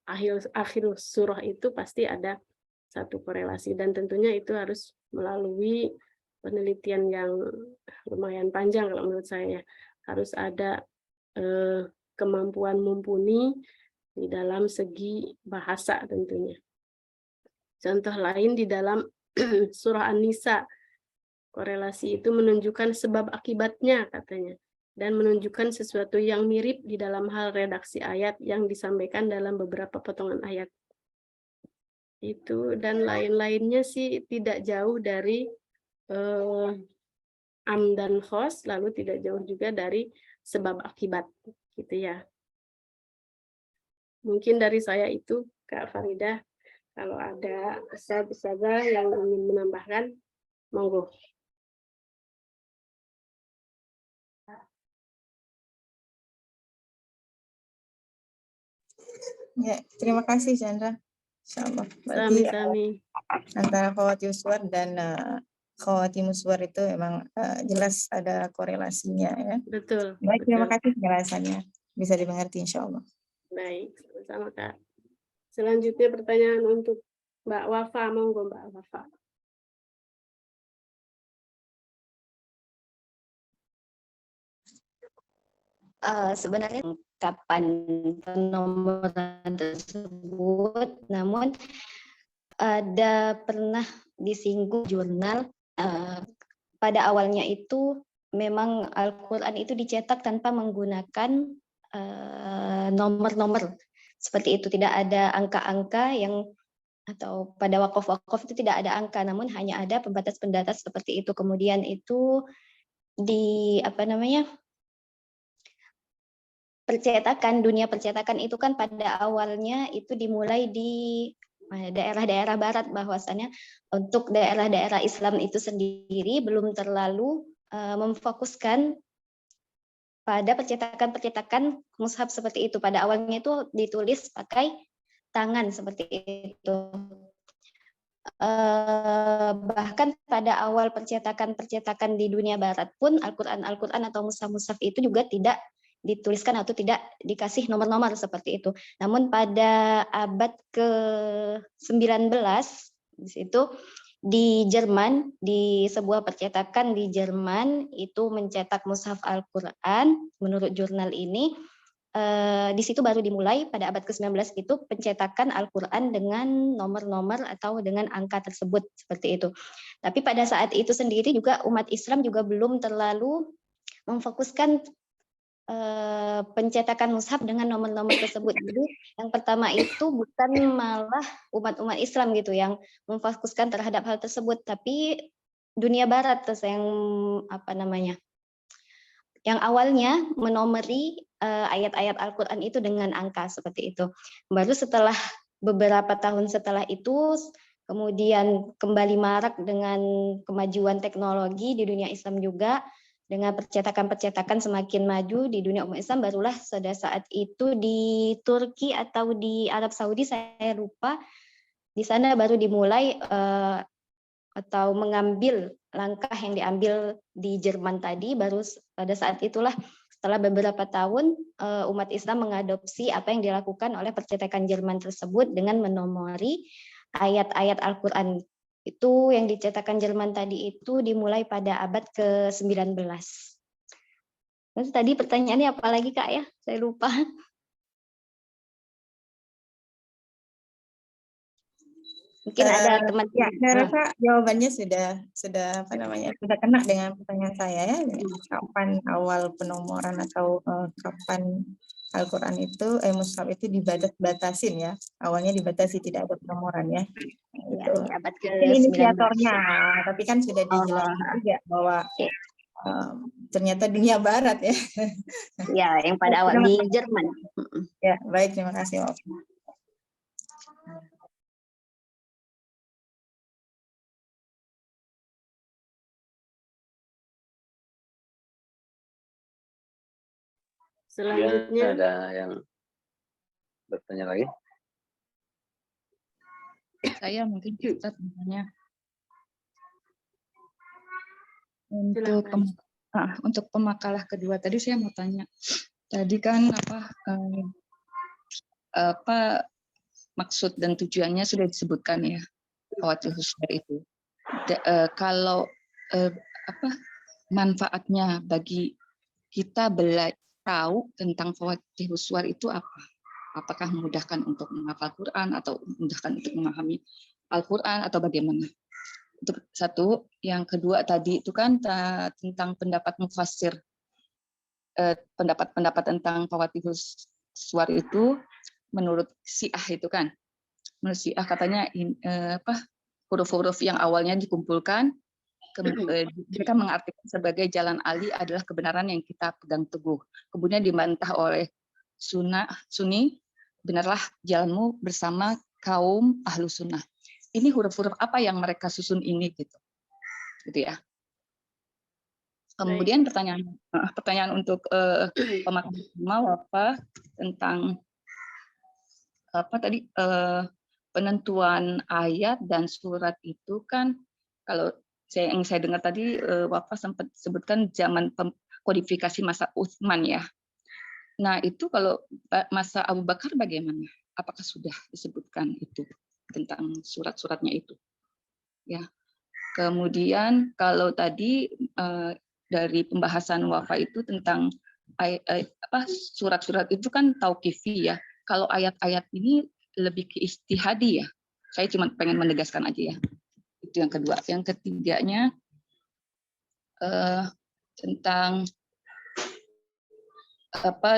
akhir surah itu pasti ada satu korelasi, dan tentunya itu harus melalui penelitian yang lumayan panjang kalau menurut saya. Harus ada kemampuan mumpuni di dalam segi bahasa tentunya. Contoh lain di dalam surah An-Nisa, korelasi itu menunjukkan sebab akibatnya katanya, dan menunjukkan sesuatu yang mirip di dalam hal redaksi ayat yang disampaikan dalam beberapa potongan ayat. Itu dan lain-lainnya sih tidak jauh dari am dan khos, lalu tidak jauh juga dari sebab akibat gitu ya. Mungkin dari saya itu Kak Faridah. Kalau ada ustazah yang ingin menambahkan, monggo. Ya, terima kasih Chandra. Insyaallah. Berarti Sami-sami. antara khawatimus suwar dan khawatimus suwar itu memang jelas ada korelasinya ya. Betul. Baik, terima betul. kasih penjelasannya. Bisa dimengerti insyaallah. Baik, sama-sama Kak. Selanjutnya pertanyaan untuk Mbak Wafa, monggo Mbak Wafa. Sebenarnya kapan penomoran tersebut, namun ada pernah disinggung jurnal pada awalnya itu memang Al-Quran itu dicetak tanpa menggunakan nomor-nomor seperti itu, tidak ada angka-angka yang, atau pada wakaf-wakaf itu tidak ada angka, namun hanya ada pembatas-pembatas seperti itu. Kemudian itu di dunia percetakan itu kan pada awalnya itu dimulai di daerah-daerah barat, bahwasannya untuk daerah-daerah Islam itu sendiri belum terlalu memfokuskan pada percetakan mushaf seperti itu. Pada awalnya itu ditulis pakai tangan seperti itu. Bahkan pada awal percetakan di dunia barat pun Al-Quran atau mushaf itu juga tidak dituliskan atau tidak dikasih nomor-nomor seperti itu. Namun pada abad ke-19 di situ di Jerman, di sebuah percetakan di Jerman itu mencetak mushaf Al-Quran menurut jurnal ini. Di situ baru dimulai pada abad ke-19 itu pencetakan Al-Quran dengan nomor-nomor atau dengan angka tersebut seperti itu. Tapi pada saat itu sendiri juga umat Islam juga belum terlalu memfokuskan pencetakan mushaf dengan nomor-nomor tersebut. Jadi yang pertama itu bukan malah umat-umat Islam gitu yang memfokuskan terhadap hal tersebut, tapi dunia barat yang awalnya menomori ayat-ayat Al-Quran itu dengan angka seperti itu. Baru setelah beberapa tahun setelah itu, kemudian kembali marak dengan kemajuan teknologi di dunia Islam juga, dengan percetakan semakin maju di dunia umat Islam, barulah pada saat itu di Turki atau di Arab Saudi, saya lupa, di sana baru dimulai atau mengambil langkah yang diambil di Jerman tadi. Baru pada saat itulah setelah beberapa tahun umat Islam mengadopsi apa yang dilakukan oleh percetakan Jerman tersebut dengan menomori ayat-ayat Al-Quran Itu yang dicetakan Jerman tadi itu dimulai pada abad ke-19. Terus tadi pertanyaannya apa lagi Kak ya? Saya lupa. Mungkin ada teman. Ya, saya rasa jawabannya sudah apa namanya, sudah kena dengan pertanyaan saya ya. Kapan awal penomoran atau kapan Al-Quran itu, mushaf itu dibatas-batasin ya. Awalnya dibatasi, tidak ada penomoran ya. Ya, Itu di abad mungkin ke-19. inisiatornya, tapi kan sudah dijelaskan juga bahwa ternyata dunia barat ya. Ya, yang pada awal di Jerman. Ya, baik, terima kasih. Selanjutnya ada yang bertanya lagi? Saya mungkin Ustaz bertanya untuk pemakalah kedua tadi saya mau tanya. Tadi kan apa maksud dan tujuannya sudah disebutkan ya, Fawaatihus Suwar itu. Kalau apa manfaatnya bagi kita tahu tentang Fawaatihus Suwar itu apa? Apakah memudahkan untuk menghafal Quran atau memudahkan untuk memahami Al-Quran atau bagaimana? Itu satu. Yang kedua tadi itu kan tentang pendapat mufassir, pendapat tentang Fawaatihus Suwar itu menurut Syiah itu kan. Menurut Syiah katanya huruf-huruf yang awalnya dikumpulkan mereka mengartikan sebagai jalan Ali adalah kebenaran yang kita pegang teguh. Kemudian dibantah oleh Sunni, benarlah jalanmu bersama kaum ahlu sunnah. Ini huruf-huruf apa yang mereka susun ini gitu ya. Kemudian pertanyaan untuk pemakai apa tentang apa tadi penentuan ayat dan surat itu kan kalau yang saya dengar tadi Wafa sempat sebutkan zaman kodifikasi masa Utsman ya. Nah, itu kalau masa Abu Bakar bagaimana? Apakah sudah disebutkan itu tentang surat-suratnya itu? Ya. Kemudian kalau tadi dari pembahasan Wafa itu tentang surat-surat itu kan tauqifi ya. Kalau ayat-ayat ini lebih ke ijtihadi ya. Saya cuma pengen menegaskan aja ya. Itu yang kedua. Yang ketiganya tentang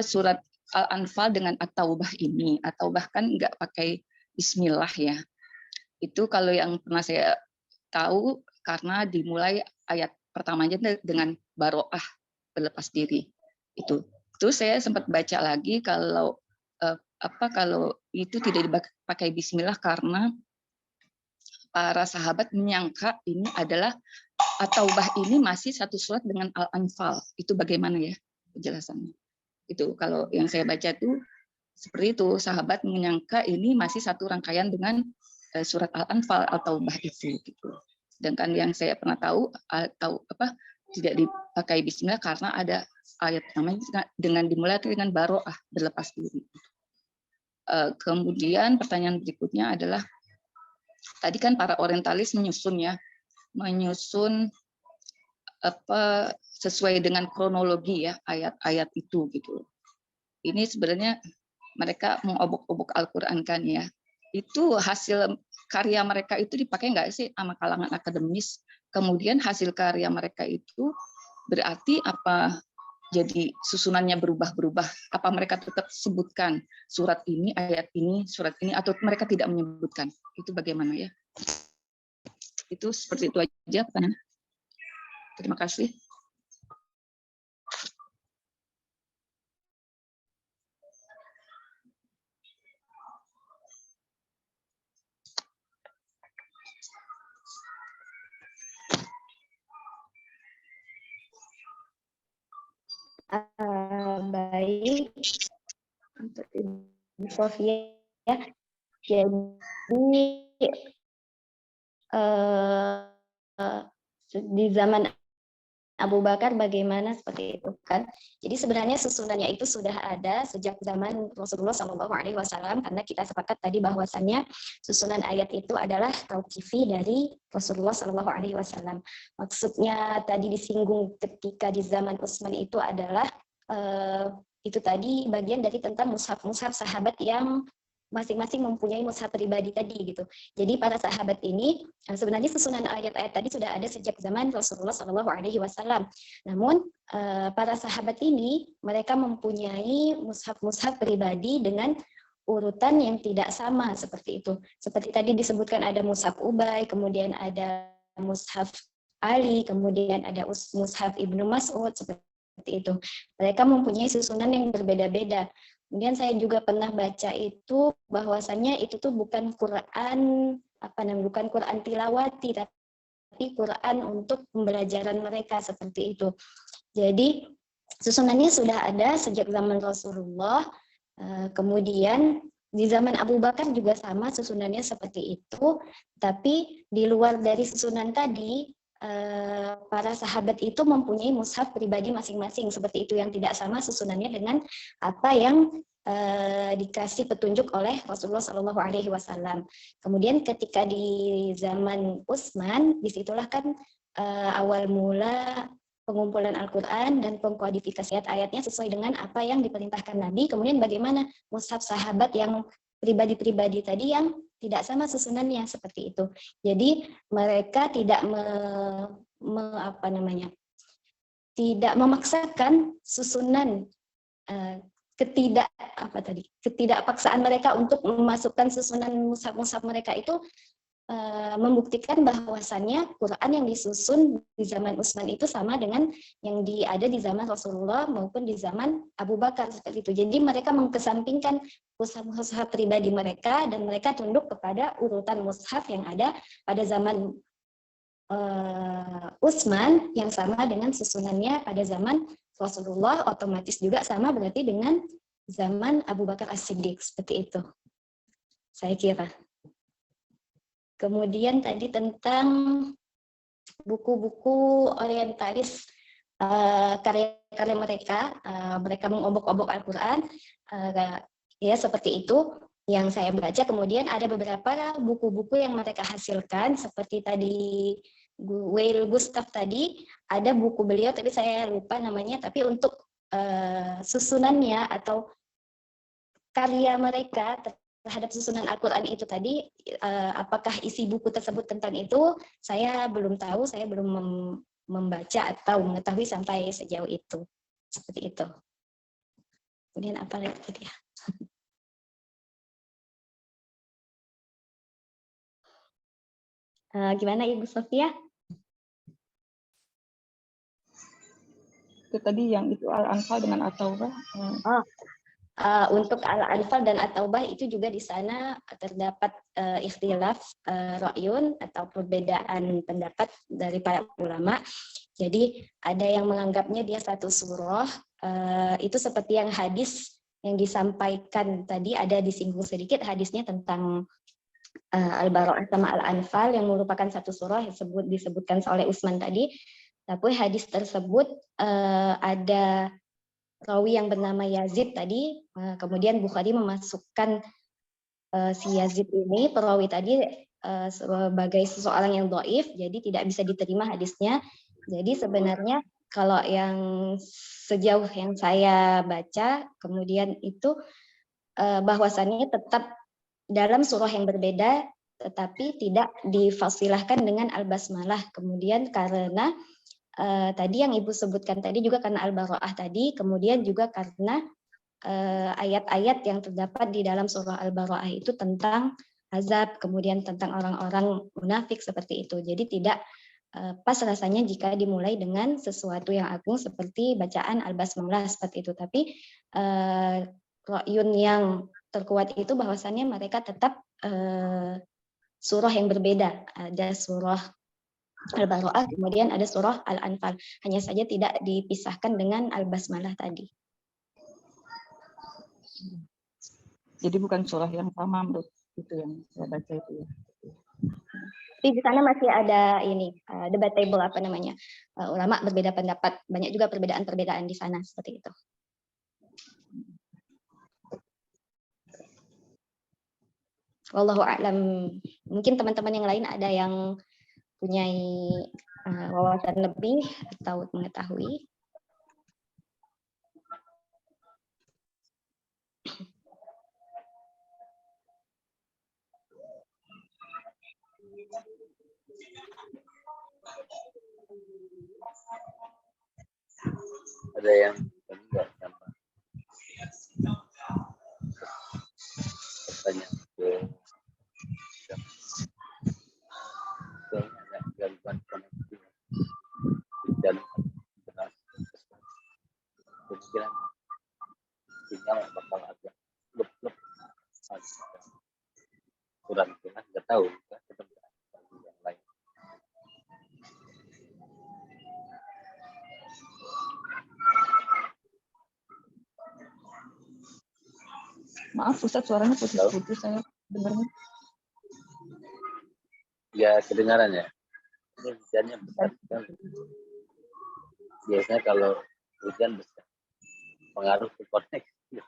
surat Al-Anfal dengan At-Taubah ini, atau bahkan nggak pakai Bismillah ya. Itu kalau yang pernah saya tahu karena dimulai ayat pertamanya dengan baroah, berlepas diri. Itu. Terus saya sempat baca lagi kalau kalau itu tidak dipakai Bismillah karena para sahabat menyangka ini adalah At-Taubah ini masih satu surat dengan Al-Anfal. Itu bagaimana ya penjelasannya? Itu kalau yang saya baca itu seperti itu, sahabat menyangka ini masih satu rangkaian dengan surat Al-Anfal atau Taubah itu gitu. Sedangkan yang saya pernah tahu atau tidak dipakai Bismillah karena ada ayat namanya dengan dimulai dengan baroah, berlepas diri. Kemudian pertanyaan berikutnya adalah tadi kan para orientalis menyusun sesuai dengan kronologi ya ayat-ayat itu gitu. Ini sebenarnya mereka mengobok-obok Al-Quran kan ya. Itu hasil karya mereka itu dipakai nggak sih sama kalangan akademis? Kemudian hasil karya mereka itu berarti apa jadi susunannya berubah-berubah? Apa mereka tetap sebutkan surat ini, ayat ini, surat ini, atau mereka tidak menyebutkan? Itu bagaimana ya? Itu seperti itu aja pertanyaan. Terima kasih. Baik untuk Ibu Sofia ya. Jadi di zaman Abu Bakar bagaimana seperti itu kan. Jadi sebenarnya susunannya itu sudah ada sejak zaman Rasulullah SAW, karena kita sepakat tadi bahwasannya susunan ayat itu adalah tauqifi dari Rasulullah SAW. Maksudnya tadi disinggung ketika di zaman Utsman itu adalah itu tadi bagian dari tentang mushaf-mushaf sahabat yang masing-masing mempunyai mushaf pribadi tadi gitu. Jadi para sahabat ini sebenarnya susunan ayat-ayat tadi sudah ada sejak zaman Rasulullah SAW. Namun para sahabat ini mereka mempunyai mushaf-mushaf pribadi dengan urutan yang tidak sama seperti itu. Seperti tadi disebutkan ada mushaf Ubay, kemudian ada mushaf Ali, kemudian ada mushaf Ibnu Mas'ud seperti itu. Mereka mempunyai susunan yang berbeda-beda. Kemudian saya juga pernah baca itu bahwasannya itu tuh bukan Quran bukan Quran tilawati, tapi Quran untuk pembelajaran mereka seperti itu. Jadi susunannya sudah ada sejak zaman Rasulullah. Kemudian di zaman Abu Bakar juga sama susunannya seperti itu, tapi di luar dari susunan tadi para sahabat itu mempunyai mushaf pribadi masing-masing seperti itu, yang tidak sama susunannya dengan apa yang dikasih petunjuk oleh Rasulullah SAW. Kemudian ketika di zaman Utsman, disitulah kan awal mula pengumpulan Al-Quran dan pengkodifikasi ayatnya sesuai dengan apa yang diperintahkan Nabi. Kemudian bagaimana mushaf sahabat yang pribadi-pribadi tadi yang tidak sama susunannya seperti itu. Jadi mereka tidak tidak memaksakan susunan, ketidakpaksaan mereka untuk memasukkan susunan mushaf-mushaf mereka itu membuktikan bahwasannya Quran yang disusun di zaman Utsman itu sama dengan yang ada di zaman Rasulullah maupun di zaman Abu Bakar seperti itu. Jadi mereka mengkesampingkan mushaf pribadi mereka dan mereka tunduk kepada urutan mushaf yang ada pada zaman Utsman yang sama dengan susunannya pada zaman Rasulullah, otomatis juga sama berarti dengan zaman Abu Bakar As-Siddiq seperti itu. Saya kira. Kemudian tadi tentang buku-buku orientalis, karya-karya mereka mengobok-obok Al-Quran, ya seperti itu yang saya baca. Kemudian ada beberapa buku-buku yang mereka hasilkan, seperti tadi Weil Gustav tadi, ada buku beliau, tapi saya lupa namanya, tapi untuk susunannya atau karya mereka terhadap susunan Al-Quran itu tadi, apakah isi buku tersebut tentang itu, saya belum tahu, saya belum membaca atau mengetahui sampai sejauh itu. Seperti itu. Kemudian apa lagi tadi ya? Gimana Ibu Sofia? Itu tadi yang itu Al-Anfal dengan At-Taubah. Untuk Al-Anfal dan At-Taubah itu juga di sana terdapat ikhtilaf ra'yun atau perbedaan pendapat dari para ulama. Jadi ada yang menganggapnya dia satu surah, itu seperti yang hadis yang disampaikan tadi, ada disinggung sedikit hadisnya tentang Al-Bara'ah sama Al-Anfal yang merupakan satu surah yang disebutkan oleh Utsman tadi. Tapi hadis tersebut ada rawi yang bernama Yazid tadi, kemudian Bukhari memasukkan si Yazid ini, perawi tadi, sebagai seseorang yang dhaif, jadi tidak bisa diterima hadisnya. Jadi sebenarnya kalau yang sejauh yang saya baca, kemudian itu bahwasannya tetap dalam surah yang berbeda, tetapi tidak difasilahkan dengan Al-Basmalah. Kemudian karena tadi yang Ibu sebutkan tadi juga karena Al-Bara'ah tadi, kemudian juga karena ayat-ayat yang terdapat di dalam surah Al-Bara'ah itu tentang azab, kemudian tentang orang-orang munafik seperti itu. Jadi tidak pas rasanya jika dimulai dengan sesuatu yang agung seperti bacaan Al-Basmalah seperti itu. Tapi ra'yun yang terkuat itu bahwasannya mereka tetap surah yang berbeda. Ada surah Al-Bara'ah, kemudian ada surah Al-Anfal. Hanya saja tidak dipisahkan dengan Al-Basmalah tadi. Jadi bukan surah yang sama menurut itu yang saya baca itu ya. Tapi di sana masih ada ini debatable apa namanya, ulama berbeda pendapat, banyak juga perbedaan-perbedaan di sana seperti itu. Wallahu a'lam. Mungkin teman-teman yang lain ada yang punya wawasan lebih atau mengetahui. Ada yang enggak sama pertanyaan ke ada gangguan koneksi dan kemungkinan sinyal bakal agak lep kurang jelas, nggak tahu kan yang lain. Maaf Ustadz, suaranya putus-putus saya dengarnya. Ya kedengaran ya. Ini hujannya besar sekali. Biasanya kalau hujan besar pengaruh ke koneksi.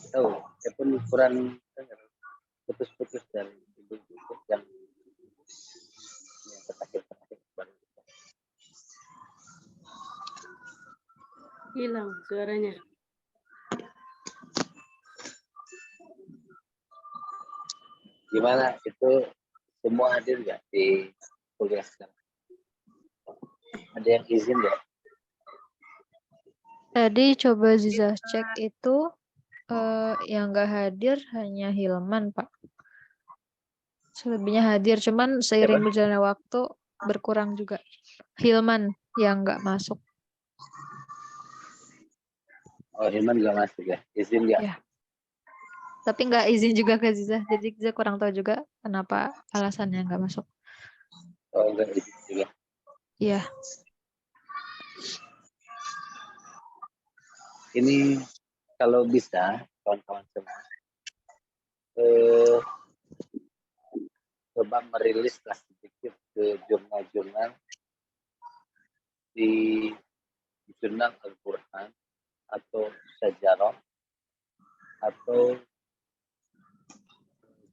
Tahu, walaupun kurang putus-putus dan yang terakhir baru Hilang suaranya. gimana itu semua hadir nggak di kuliah sekarang? Ada yang izin nggak? Tadi coba Ziza cek itu yang nggak hadir hanya Hilman, Pak. Selebihnya hadir, cuman seiring berjalannya waktu berkurang juga. Hilman yang nggak masuk. Oh, Hilman nggak masuk ya? Izin nggak? Ya. Tapi nggak izin juga ke Ziza, jadi Ziza kurang tahu juga kenapa alasannya nggak masuk. Oh, nggak izin juga. Iya. Ini kalau bisa kawan-kawan semua coba merilis sedikit ke jurnal-jurnal di jurnal Al-Quran atau Sejarah atau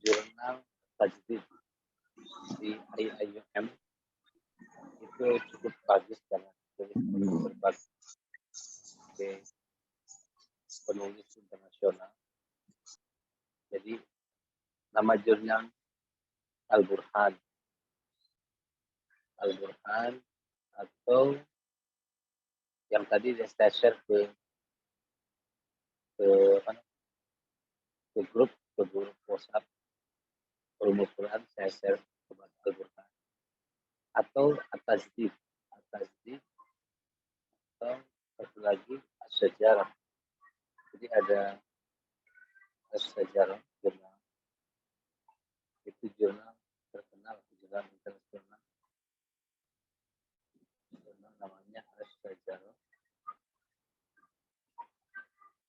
jurnal Tajdid di IIUM itu cukup bagus karena berbagai penulis internasional. Jadi nama jurnal Al-Burhan atau yang tadi saya share ke grup WhatsApp Ulumul Quran, saya share kepada Al-Burhan atau At-Tajdid atau satu lagi Sejarah. Jadi ada Sejarah jurnal, itu jurnal terkenal, jurnal internasional, namanya Sejarah.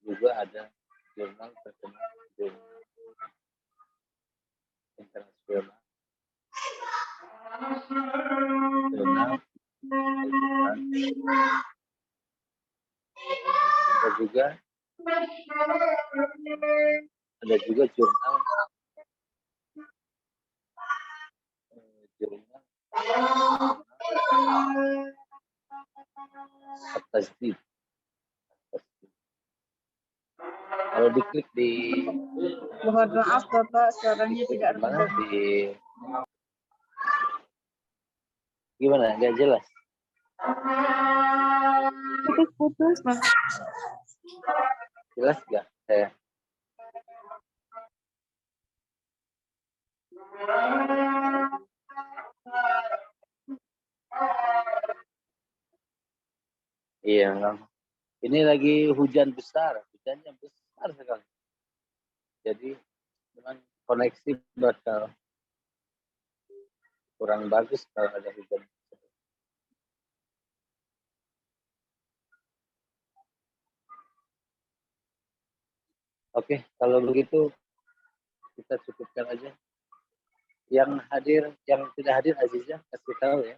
Juga ada jurnal terkenal, jurnal internasional, jurnal ada juga jurnal At-Tajdid. Kalau diklik di Mohon maaf Bapak, suaranya tidak mana di gimana? Nggak jelas. putus-putus, Mas. Jelas nggak saya? Iya, ini lagi hujannya besar sekali. Jadi dengan koneksi bakal kurang bagus kalau ada hujan. Oke, kalau begitu kita cukupkan aja. Yang hadir, yang tidak hadir Azizah kasih tahu ya.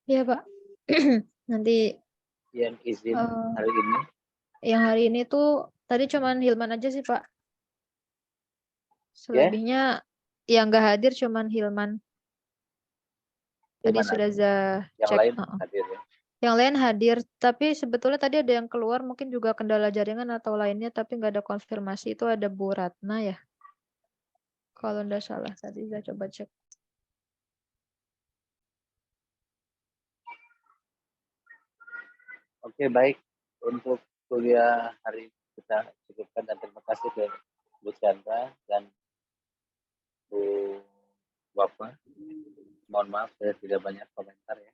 Iya, Pak. Nanti Yang izin eh, hari ini. yang hari ini tuh tadi cuman Hilman aja sih, Pak. Selebihnya yang nggak hadir cuman Hilman. Tadi Hilman sudah hadir. Yang cek. lain hadir ya. Yang lain hadir, tapi sebetulnya tadi ada yang keluar mungkin juga kendala jaringan atau lainnya, tapi nggak ada konfirmasi. Itu ada Bu Ratna ya. Kalau nggak salah tadi saya coba cek. Oke, baik. Untuk kuliah hari ini kita cukupkan dan terima kasih ke Bu Chandra dan Bu Wafa. Mohon maaf saya tidak banyak komentar ya.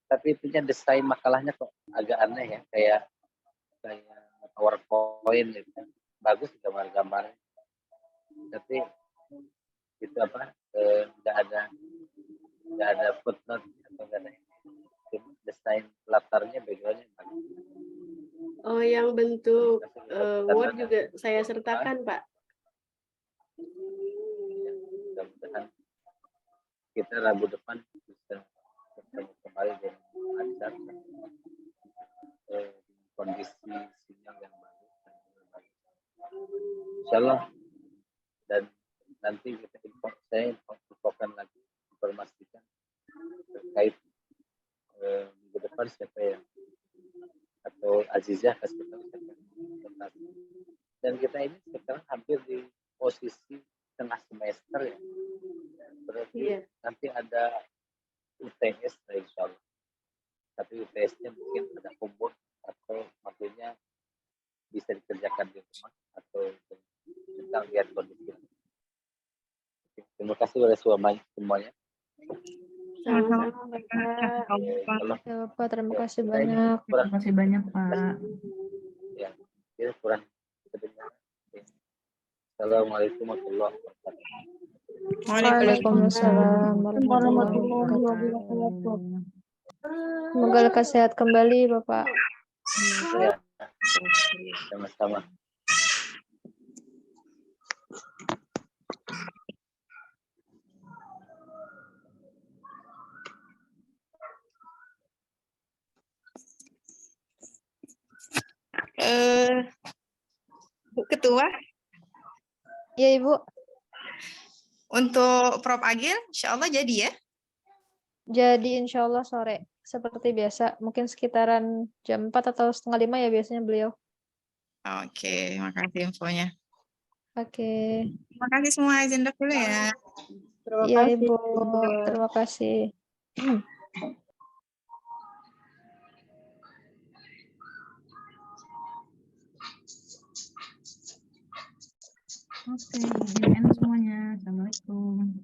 Tapi intinya desain makalahnya kok agak aneh ya, kayak PowerPoint gitu. Bagus gambar-gambarnya. Tapi itu apa? Nggak ada footnote atau nggak ada desain latarnya backgroundnya bagus. Oh, yang bentuk Word juga saya sertakan, Pak. Mudah-mudahan kita Rabu depan bisa bertemu kembali dengan Azhar kondisi sinyal yang bagus dan juga bagus. Insyaallah, dan nanti saya infokan lagi, informasikan terkait minggu depan siapa yang atau Azizah kasih tahu siapa yang. Dan kita ini sekarang hampir di posisi tengah semester ya. Berarti nanti ada UTS insya Allah. Tapi UTS-nya mungkin ada homework atau maksudnya bisa dikerjakan di rumah atau kita lihat kondisi. Terima kasih kepada semuanya. Sama-sama, Bapak. Ya, Bapak, terima kasih banyak. Terima kasih banyak, Pak. Ya, ini kurang sebenarnya. Assalamualaikum warahmatullahi wabarakatuh. Waalaikumsalam warahmatullahi wabarakatuh. Semoga lekas sehat kembali, Bapak. Ya, sama-sama. Bu Ketua, Ya, Ibu. untuk Prof. Agil, insya Allah jadi ya? Jadi insya Allah sore. Seperti biasa. Mungkin sekitaran jam 4 atau setengah 5 ya biasanya beliau. Oke, makasih infonya. Oke. Terima kasih semua, izin dulu ya. Terima Iya, kasih. Ibu. Terima kasih. Oke, izin semuanya. Assalamualaikum.